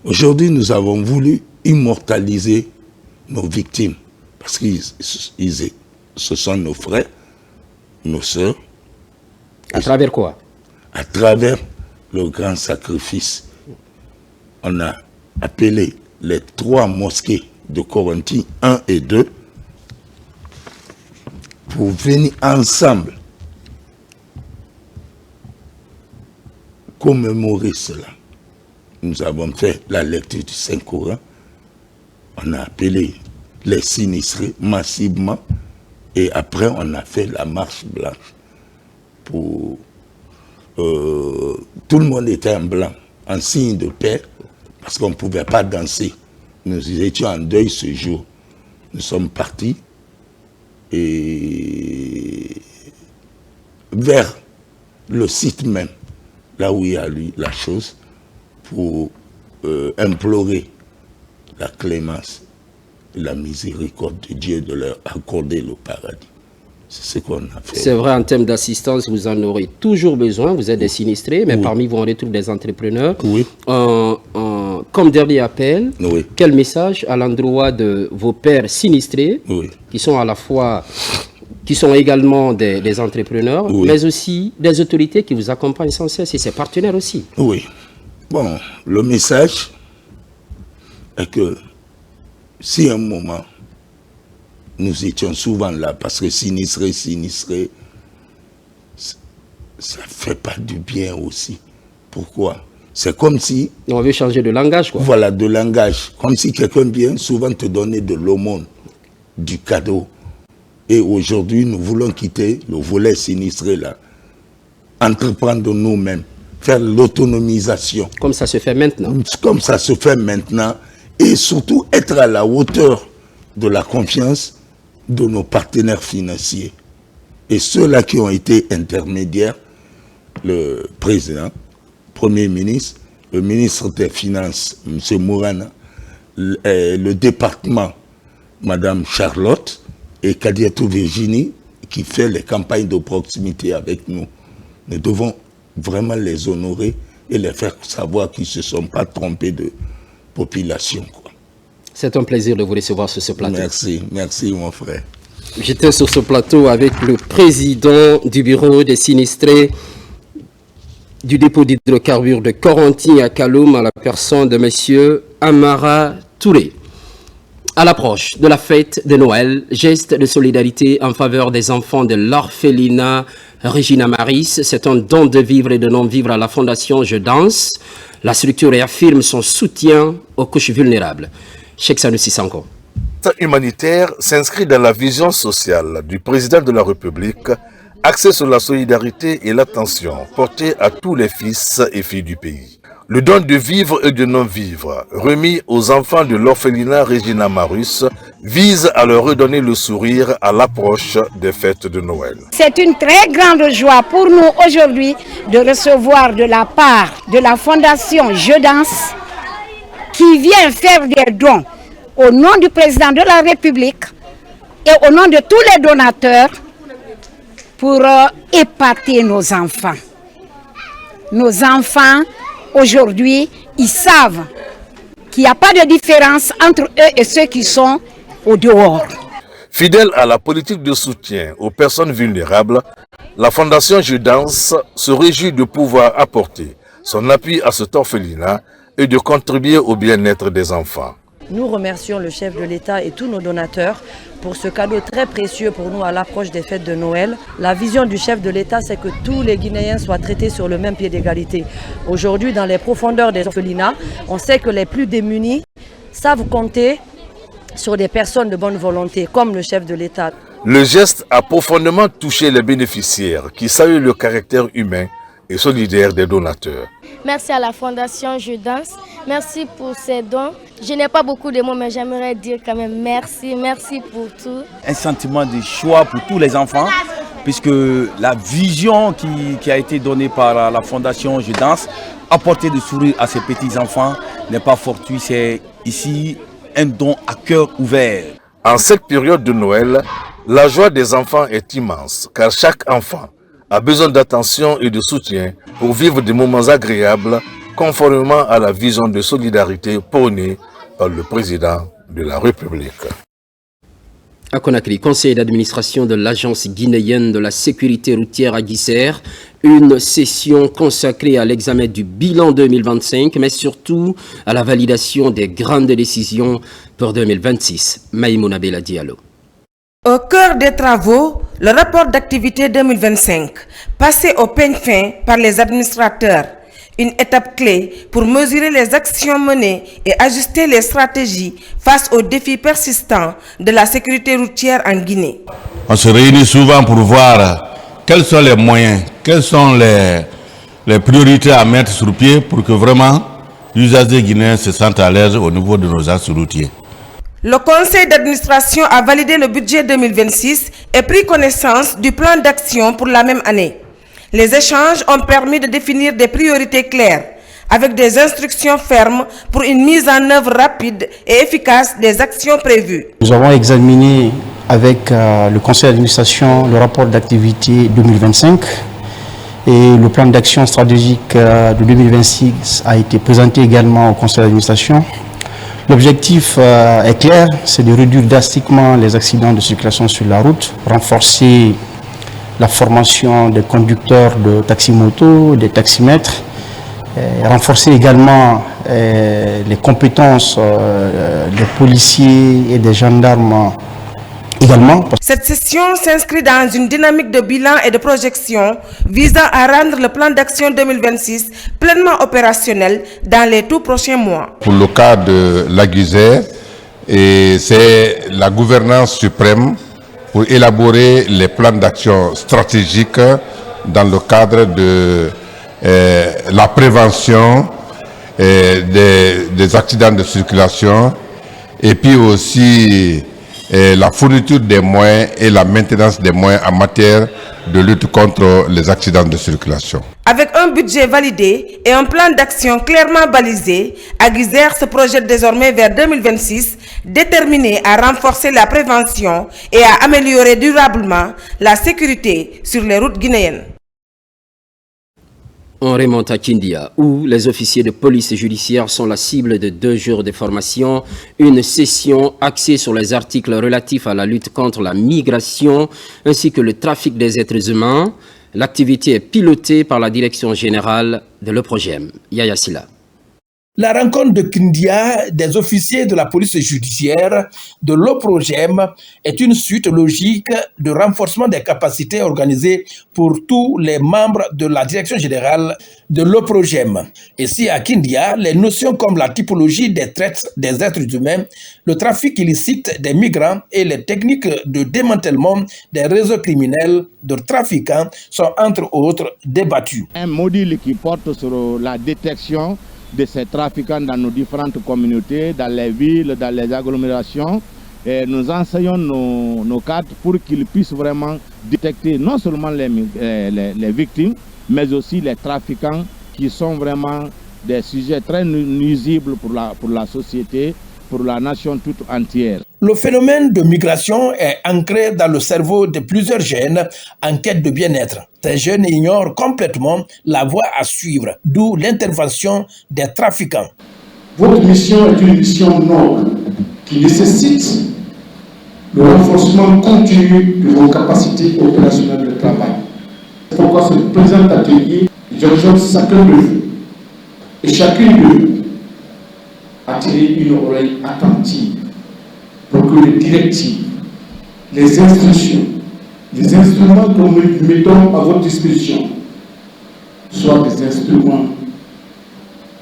nous avons voulu immortaliser nos victimes. Parce que ce sont nos frères, nos sœurs. À travers quoi? À travers le grand sacrifice. On a appelé les 3 mosquées de Corinthie 1 et 2 pour venir ensemble commémorer cela. Nous avons fait la lecture du Saint-Coran. On a appelé les sinistrés massivement et après on a fait la marche blanche. Pour tout le monde était en blanc, en signe de paix, parce qu'on ne pouvait pas danser. Nous étions en deuil ce jour. Nous sommes partis et vers le site même, là où il y a eu la chose, pour implorer la clémence et la miséricorde de Dieu de leur accorder le paradis. C'est ce qu'on a fait. C'est vrai, en termes d'assistance, vous en aurez toujours besoin. Vous êtes des sinistrés, mais parmi vous, on retrouve des entrepreneurs. Oui. comme dernier appel, quel message à l'endroit de vos pères sinistrés, qui sont à la fois, qui sont également des entrepreneurs, mais aussi des autorités qui vous accompagnent sans cesse et ses partenaires aussi? Oui. Bon, le message est que si à un moment, nous étions souvent là, parce que sinistré, ça ne fait pas du bien aussi. Pourquoi? C'est comme si... On veut changer de langage, quoi. Voilà, de langage. Comme si quelqu'un vient souvent te donner de l'aumône, du cadeau. Et aujourd'hui, nous voulons quitter le volet sinistré là. Entreprendre nous-mêmes. Faire l'autonomisation. Comme ça se fait maintenant. Comme ça se fait maintenant. Et surtout être à la hauteur de la confiance de nos partenaires financiers. Et ceux-là qui ont été intermédiaires, le président, Premier ministre, le ministre des Finances, M. Mourana, le département, Mme Charlotte, et Kadiatou Virginie, qui fait les campagnes de proximité avec nous. Nous devons vraiment les honorer et les faire savoir qu'ils ne se sont pas trompés de population, quoi. C'est un plaisir de vous recevoir sur ce plateau. Merci mon frère. J'étais sur ce plateau avec le président du bureau des sinistrés du dépôt d'hydrocarbures de Corentin à Kaloum, à la personne de M. Amara Touré. À l'approche de la fête de Noël, geste de solidarité en faveur des enfants de l'orphelinat Regina Maris. C'est un don de vivre et de non-vivre à la Fondation Je Danse. La structure réaffirme son soutien aux couches vulnérables. Cheikh Sanoussi Sanko. Cette humanitaire s'inscrit dans la vision sociale du président de la République, axée sur la solidarité et l'attention portée à tous les fils et filles du pays. Le don de vivre et de non-vivre, remis aux enfants de l'orphelinat Regina Maris, vise à leur redonner le sourire à l'approche des fêtes de Noël. C'est une très grande joie pour nous aujourd'hui de recevoir de la part de la Fondation Je Danse, qui vient faire des dons au nom du président de la République et au nom de tous les donateurs pour épater nos enfants. Nos enfants, aujourd'hui, ils savent qu'il n'y a pas de différence entre eux et ceux qui sont au dehors. Fidèle à la politique de soutien aux personnes vulnérables, la Fondation Je Danse se réjouit de pouvoir apporter son appui à cet orphelinat et de contribuer au bien-être des enfants. Nous remercions le chef de l'État et tous nos donateurs pour ce cadeau très précieux pour nous à l'approche des fêtes de Noël. La vision du chef de l'État, c'est que tous les Guinéens soient traités sur le même pied d'égalité. Aujourd'hui, dans les profondeurs des orphelinats, on sait que les plus démunis savent compter sur des personnes de bonne volonté, comme le chef de l'État. Le geste a profondément touché les bénéficiaires qui saluent le caractère humain et solidaire des donateurs. Merci à la Fondation Je Danse, merci pour ces dons. Je n'ai pas beaucoup de mots, mais j'aimerais dire quand même merci, merci pour tout. Un sentiment de choix pour tous les enfants, puisque la vision qui a été donnée par la Fondation Je Danse, apporter de sourire à ces petits-enfants, n'est pas fortuit, c'est ici un don à cœur ouvert. En cette période de Noël, la joie des enfants est immense, car chaque enfant a besoin d'attention et de soutien pour vivre des moments agréables conformément à la vision de solidarité prônée par le président de la République. À Conakry, conseil d'administration de l'Agence guinéenne de la sécurité routière à Guisser, une session consacrée à l'examen du bilan 2025, mais surtout à la validation des grandes décisions pour 2026. Maïmouna Bella Diallo. Au cœur des travaux, le rapport d'activité 2025, passé au peigne fin par les administrateurs, une étape clé pour mesurer les actions menées et ajuster les stratégies face aux défis persistants de la sécurité routière en Guinée. On se réunit souvent pour voir quels sont les moyens, quelles sont les priorités à mettre sur pied pour que vraiment l'usager guinéen se sente à l'aise au niveau de nos axes routiers. Le conseil d'administration a validé le budget 2026 et pris connaissance du plan d'action pour la même année. Les échanges ont permis de définir des priorités claires, avec des instructions fermes pour une mise en œuvre rapide et efficace des actions prévues. Nous avons examiné avec le conseil d'administration le rapport d'activité 2025 Et le plan d'action stratégique de 2026 a été présenté également au conseil d'administration. L'objectif est clair, c'est de réduire drastiquement les accidents de circulation sur la route, renforcer la formation des conducteurs de taxi-moto, des taximètres, renforcer également les compétences des policiers et des gendarmes également. Cette session s'inscrit dans une dynamique de bilan et de projection visant à rendre le plan d'action 2026 pleinement opérationnel dans les tout prochains mois. Pour le cas de l'Aguizère, c'est la gouvernance suprême pour élaborer les plans d'action stratégiques dans le cadre de la prévention des accidents de circulation et puis aussi la fourniture des moyens et la maintenance des moyens en matière de lutte contre les accidents de circulation. Avec un budget validé et un plan d'action clairement balisé, Aguizère se projette désormais vers 2026, déterminé à renforcer la prévention et à améliorer durablement la sécurité sur les routes guinéennes. On remonte à Kindia, où les officiers de police judiciaire sont la cible de 2 jours de formation. Une session axée sur les articles relatifs à la lutte contre la migration ainsi que le trafic des êtres humains. L'activité est pilotée par la direction générale de l'OPROGEM. Yaya Silla. La rencontre de Kindia des officiers de la police judiciaire de l'OPROGEM est une suite logique de renforcement des capacités organisées pour tous les membres de la direction générale de l'OPROGEM. Ici à Kindia, les notions comme la typologie des traites des êtres humains, le trafic illicite des migrants et les techniques de démantèlement des réseaux criminels de trafiquants sont entre autres débattus. Un module qui porte sur la détection de ces trafiquants dans nos différentes communautés, dans les villes, dans les agglomérations. Et nous enseignons nos cadres pour qu'ils puissent vraiment détecter non seulement les victimes, mais aussi les trafiquants qui sont vraiment des sujets très nuisibles pour la société, pour la nation toute entière. Le phénomène de migration est ancré dans le cerveau de plusieurs jeunes en quête de bien-être. Ces jeunes ignorent complètement la voie à suivre, d'où l'intervention des trafiquants. Votre mission est une mission noble qui nécessite le renforcement continu de vos capacités opérationnelles de travail. C'est pourquoi ce présent atelier, j'exhorte chacun de vous et chacune de vous à tirer une oreille attentive pour que les directives, les instructions, les instruments que nous mettons à votre disposition soient des instruments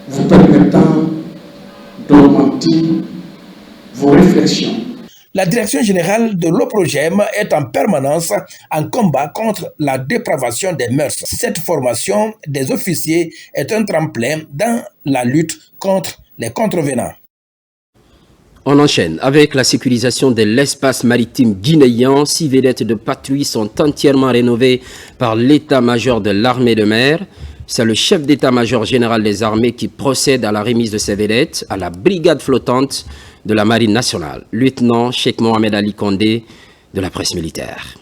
vous permettant d'augmenter vos réflexions. La direction générale de l'OPROGEM est en permanence en combat contre la dépravation des mœurs. Cette formation des officiers est un tremplin dans la lutte contre les contrevenants. On enchaîne avec la sécurisation de l'espace maritime guinéen. 6 vedettes de patrouille sont entièrement rénovées par l'état-major de l'armée de mer. C'est le chef d'état-major général des armées qui procède à la remise de ces vedettes à la brigade flottante de la marine nationale. Lieutenant Cheikh Mohamed Ali Kondé de la presse militaire.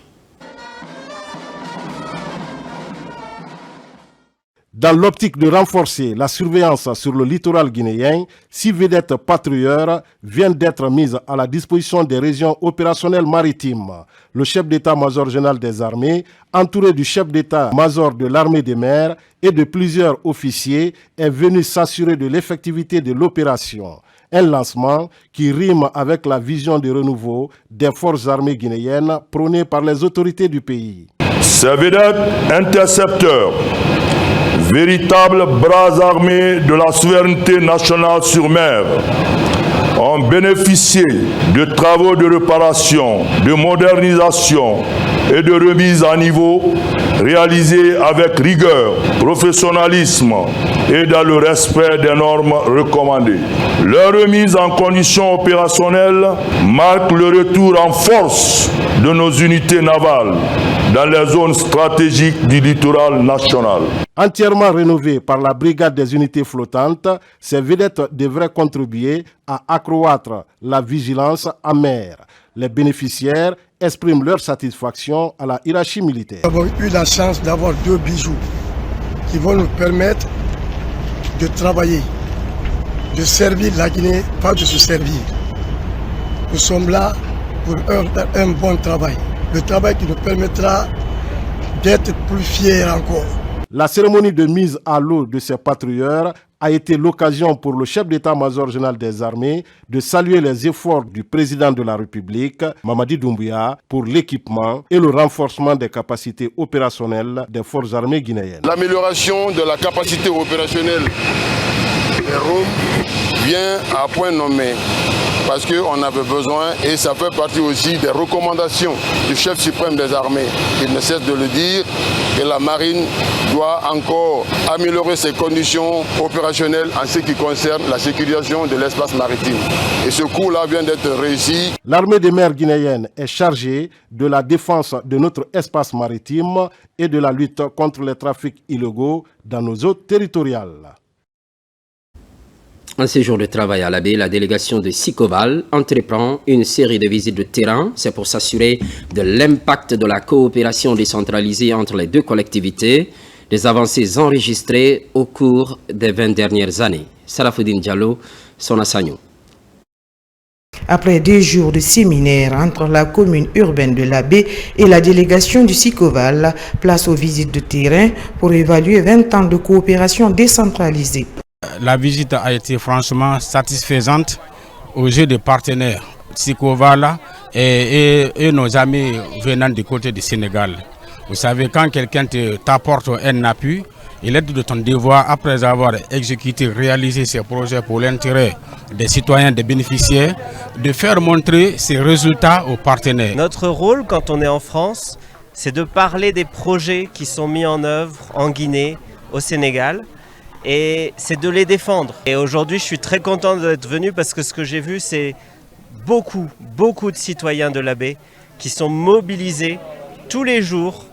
Dans l'optique de renforcer la surveillance sur le littoral guinéen, 6 vedettes patrouilleurs viennent d'être mises à la disposition des régions opérationnelles maritimes. Le chef d'état-major général des armées, entouré du chef d'état-major de l'armée des mers et de plusieurs officiers, est venu s'assurer de l'effectivité de l'opération. Un lancement qui rime avec la vision de renouveau des forces armées guinéennes prônée par les autorités du pays. Ces vedettes intercepteurs, véritables bras armés de la souveraineté nationale sur mer, ont bénéficié de travaux de réparation, de modernisation et de remise à niveau réalisés avec rigueur, professionnalisme et dans le respect des normes recommandées. Leur remise en condition opérationnelle marque le retour en force de nos unités navales dans les zones stratégiques du littoral national. Entièrement rénovées par la brigade des unités flottantes, ces vedettes devraient contribuer à accroître la vigilance en mer. Les bénéficiaires expriment leur satisfaction à la hiérarchie militaire. Nous avons eu la chance d'avoir 2 bijoux qui vont nous permettre de travailler, de servir la Guinée, pas de se servir. Nous sommes là pour un bon travail. Le travail qui nous permettra d'être plus fiers encore. La cérémonie de mise à l'eau de ces patrouilleurs a été l'occasion pour le chef d'état-major général des armées de saluer les efforts du président de la République, Mamadi Doumbouya, pour l'équipement et le renforcement des capacités opérationnelles des forces armées guinéennes. L'amélioration de la capacité opérationnelle des ROM vient à point nommé parce qu'on avait besoin, et ça fait partie aussi des recommandations du chef suprême des armées. Il ne cesse de le dire, que la marine doit encore améliorer ses conditions opérationnelles en ce qui concerne la sécurisation de l'espace maritime. Et ce coup-là vient d'être réussi. L'armée des mers guinéennes est chargée de la défense de notre espace maritime et de la lutte contre les trafics illégaux dans nos eaux territoriales. En séjour de travail à la baie, la délégation de Sikoval entreprend une série de visites de terrain. C'est pour s'assurer de l'impact de la coopération décentralisée entre les deux collectivités, des avancées enregistrées au cours des 20 dernières années. Sarafoudine Diallo, Sona Sagno. Après 2 jours de séminaire entre la commune urbaine de la baie et la délégation du Sikoval, place aux visites de terrain pour évaluer 20 ans de coopération décentralisée. La visite a été franchement satisfaisante aux yeux des partenaires Sikoval et nos amis venant du côté du Sénégal. Vous savez, quand quelqu'un t'apporte un appui, il est de ton devoir, après avoir exécuté, réalisé ces projets pour l'intérêt des citoyens, des bénéficiaires, de faire montrer ces résultats aux partenaires. Notre rôle quand on est en France, c'est de parler des projets qui sont mis en œuvre en Guinée, au Sénégal, et c'est de les défendre. Et aujourd'hui, je suis très content d'être venu parce que ce que j'ai vu, c'est beaucoup de citoyens de la baie qui sont mobilisés tous les jours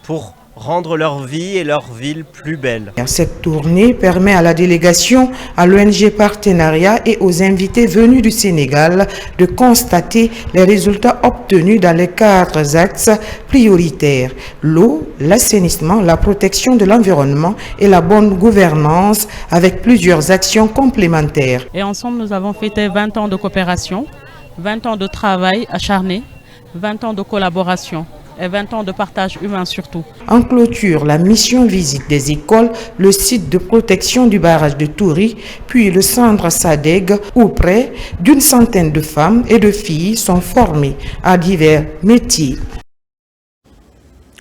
pour rendre leur vie et leur ville plus belle. Cette tournée permet à la délégation, à l'ONG Partenariat et aux invités venus du Sénégal de constater les résultats obtenus dans les 4 axes prioritaires: l'eau, l'assainissement, la protection de l'environnement et la bonne gouvernance, avec plusieurs actions complémentaires. Et ensemble, nous avons fêté 20 ans de coopération, 20 ans de travail acharné, 20 ans de collaboration et 20 ans de partage humain surtout. En clôture, la mission visite des écoles, le site de protection du barrage de Touri, puis le centre SADEG, où près d'une centaine de femmes et de filles sont formées à divers métiers.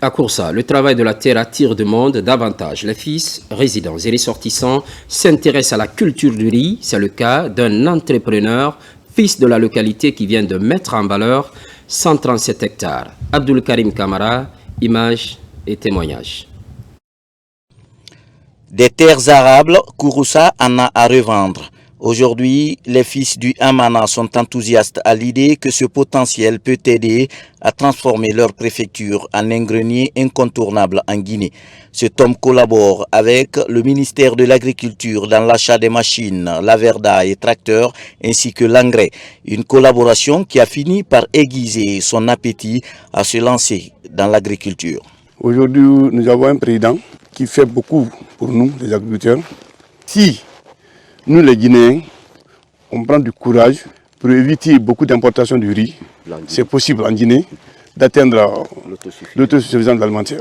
À Koursa, le travail de la terre attire du monde davantage. Les fils, résidents et ressortissants s'intéressent à la culture du riz. C'est le cas d'un entrepreneur, fils de la localité, qui vient de mettre en valeur 137 hectares. Abdul Karim Kamara, images et témoignages. Des terres arables, Kouroussa en a à revendre. Aujourd'hui, les fils du Hamana sont enthousiastes à l'idée que ce potentiel peut aider à transformer leur préfecture en un grenier incontournable en Guinée. Cet homme collabore avec le ministère de l'Agriculture dans l'achat des machines, laverda et tracteurs, ainsi que l'engrais. Une collaboration qui a fini par aiguiser son appétit à se lancer dans l'agriculture. Aujourd'hui, nous avons un président qui fait beaucoup pour nous, les agriculteurs. Si nous, les Guinéens, on prend du courage pour éviter beaucoup d'importations du riz, c'est possible en Guinée d'atteindre l'autosuffisance alimentaire.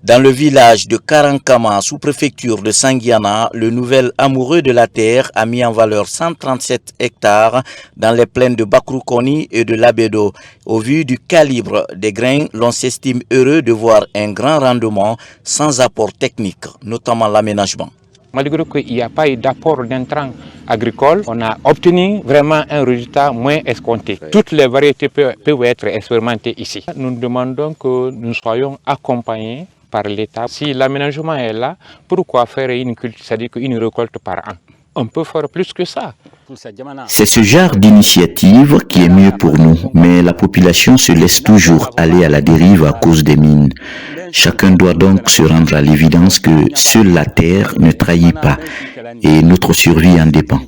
Dans le village de Karankama, sous-préfecture de Sangiana, le nouvel amoureux de la terre a mis en valeur 137 hectares dans les plaines de Bakroukoni et de Labedo. Au vu du calibre des grains, l'on s'estime heureux de voir un grand rendement sans apport technique, notamment l'aménagement. Malgré qu'il n'y a pas eu d'apport d'intrants agricoles, on a obtenu vraiment un résultat moins escompté. Toutes les variétés peuvent être expérimentées ici. Nous demandons que nous soyons accompagnés par l'État. Si l'aménagement est là, pourquoi faire une culture, c'est-à-dire une récolte par an? On peut faire plus que ça. C'est ce genre d'initiative qui est mieux pour nous, mais la population se laisse toujours aller à la dérive à cause des mines. Chacun doit donc se rendre à l'évidence que seule la terre ne trahit pas et notre survie en dépend.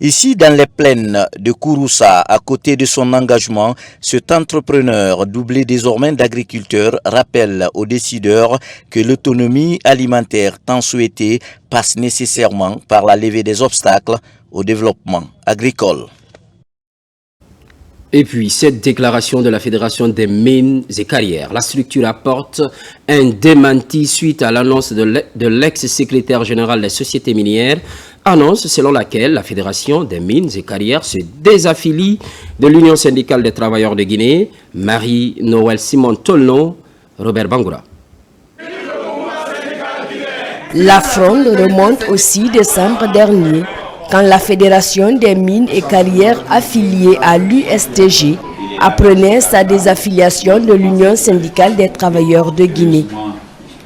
Ici, dans les plaines de Kouroussa, à côté de son engagement, cet entrepreneur, doublé désormais d'agriculteur, rappelle aux décideurs que l'autonomie alimentaire tant souhaitée passe nécessairement par la levée des obstacles au développement agricole. Et puis, cette déclaration de la Fédération des mines et carrières, la structure apporte un démenti suite à l'annonce de l'ex-secrétaire général des sociétés minières, annonce selon laquelle la Fédération des mines et carrières se désaffilie de l'Union syndicale des travailleurs de Guinée. Marie-Noël Simon Tolno, Robert Bangoura. La fronde remonte au 6 décembre dernier, quand la Fédération des mines et carrières affiliée à l'USTG apprenait sa désaffiliation de l'Union syndicale des travailleurs de Guinée.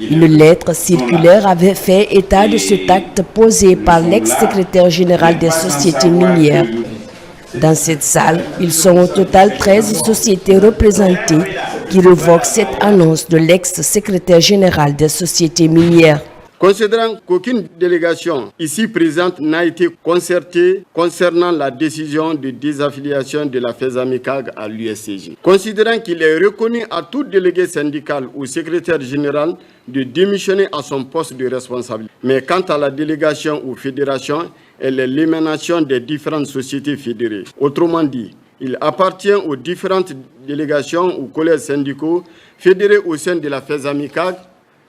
Une lettre circulaire avait fait état de cet acte posé par l'ex-secrétaire général des sociétés minières. Dans cette salle, ils sont au total 13 sociétés représentées qui revoquent cette annonce de l'ex-secrétaire général des sociétés minières. Considérant qu'aucune délégation ici présente n'a été concertée concernant la décision de désaffiliation de la FESAMICAG à l'USTG, considérant qu'il est reconnu à tout délégué syndical ou secrétaire général de démissionner à son poste de responsabilité. Mais quant à la délégation ou fédération, elle est l'émanation des différentes sociétés fédérées. Autrement dit, il appartient aux différentes délégations ou collèges syndicaux fédérés au sein de la FESAMICAG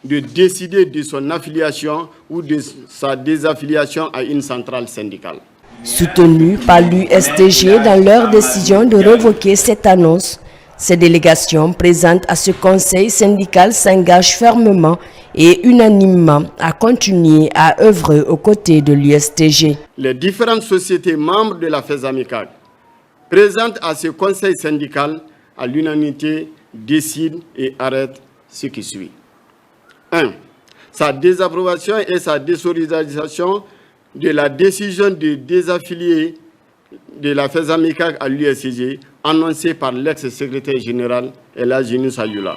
de décider de son affiliation ou de sa désaffiliation à une centrale syndicale. Soutenus par l'USTG dans leur décision de révoquer cette annonce, ces délégations présentes à ce conseil syndical s'engagent fermement et unanimement à continuer à œuvrer aux côtés de l'USTG. Les différentes sociétés membres de la FESAMICAG présentes à ce conseil syndical à l'unanimité décident et arrêtent ce qui suit. 1. Sa désapprobation et sa désolidarisation de la décision de désaffilier de la FESAMICAG à l'USTG annoncée par l'ex-secrétaire général Elhadji Yunus Ayula.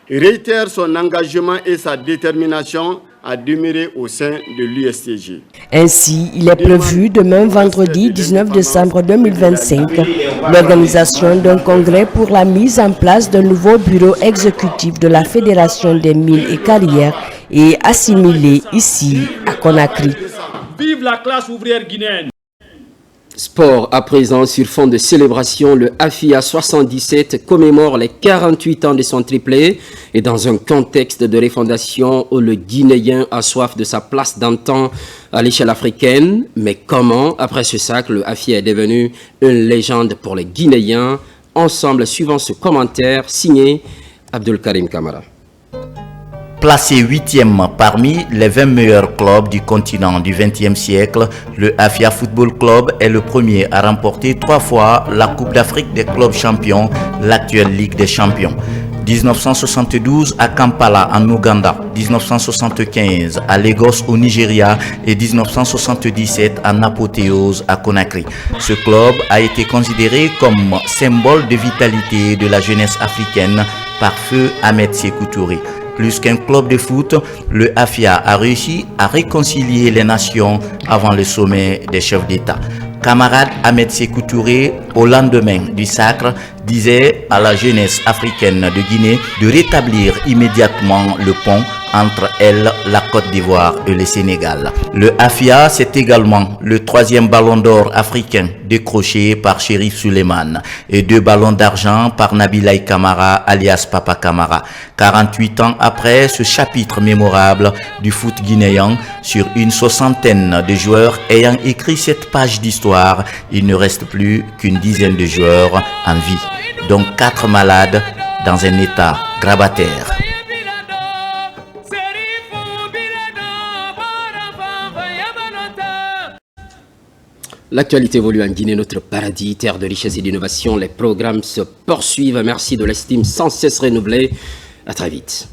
Réitère son engagement et sa détermination à demeurer au sein de l'USTG. Ainsi, il est prévu demain vendredi 19 décembre 2025 l'organisation d'un congrès pour la mise en place d'un nouveau bureau exécutif de la Fédération des mines et carrières et assimilé ici à Conakry. Vive la classe ouvrière guinéenne! Sport à présent sur fond de célébration, le AFIA 77 commémore les 48 ans de son triplé et dans un contexte de refondation où le Guinéen a soif de sa place d'antan à l'échelle africaine. Mais comment, après ce sacre, le AFIA est devenu une légende pour les Guinéens? Ensemble, suivant ce commentaire signé Abdul Karim Kamara. Placé 8e parmi les 20 meilleurs clubs du continent du XXe siècle, le AFIA Football Club est le premier à remporter 3 fois la Coupe d'Afrique des clubs champions, l'actuelle Ligue des champions. 1972 à Kampala en Ouganda, 1975 à Lagos au Nigeria et 1977 en apothéose à Conakry. Ce club a été considéré comme symbole de vitalité de la jeunesse africaine par feu Ahmed Sékou Touré. Plus qu'un club de foot, le AFIA a réussi à réconcilier les nations avant le sommet des chefs d'État. Camarade Ahmed Sékou Touré, au lendemain du sacre, disait à la jeunesse africaine de Guinée de rétablir immédiatement le pont entre elle, la Côte d'Ivoire et le Sénégal. Le AFIA, c'est également le 3e ballon d'or africain décroché par Chérif Souleymane et 2 ballons d'argent par Nabilaï Kamara alias Papa Kamara. 48 ans après ce chapitre mémorable du foot guinéen, sur une 60aine de joueurs ayant écrit cette page d'histoire, il ne reste plus qu'une dizaine de joueurs en vie, dont 4 malades dans un état grabataire. L'actualité évolue en Guinée, notre paradis, terre de richesse et d'innovation. Les programmes se poursuivent. Merci de l'estime sans cesse renouvelée. À très vite.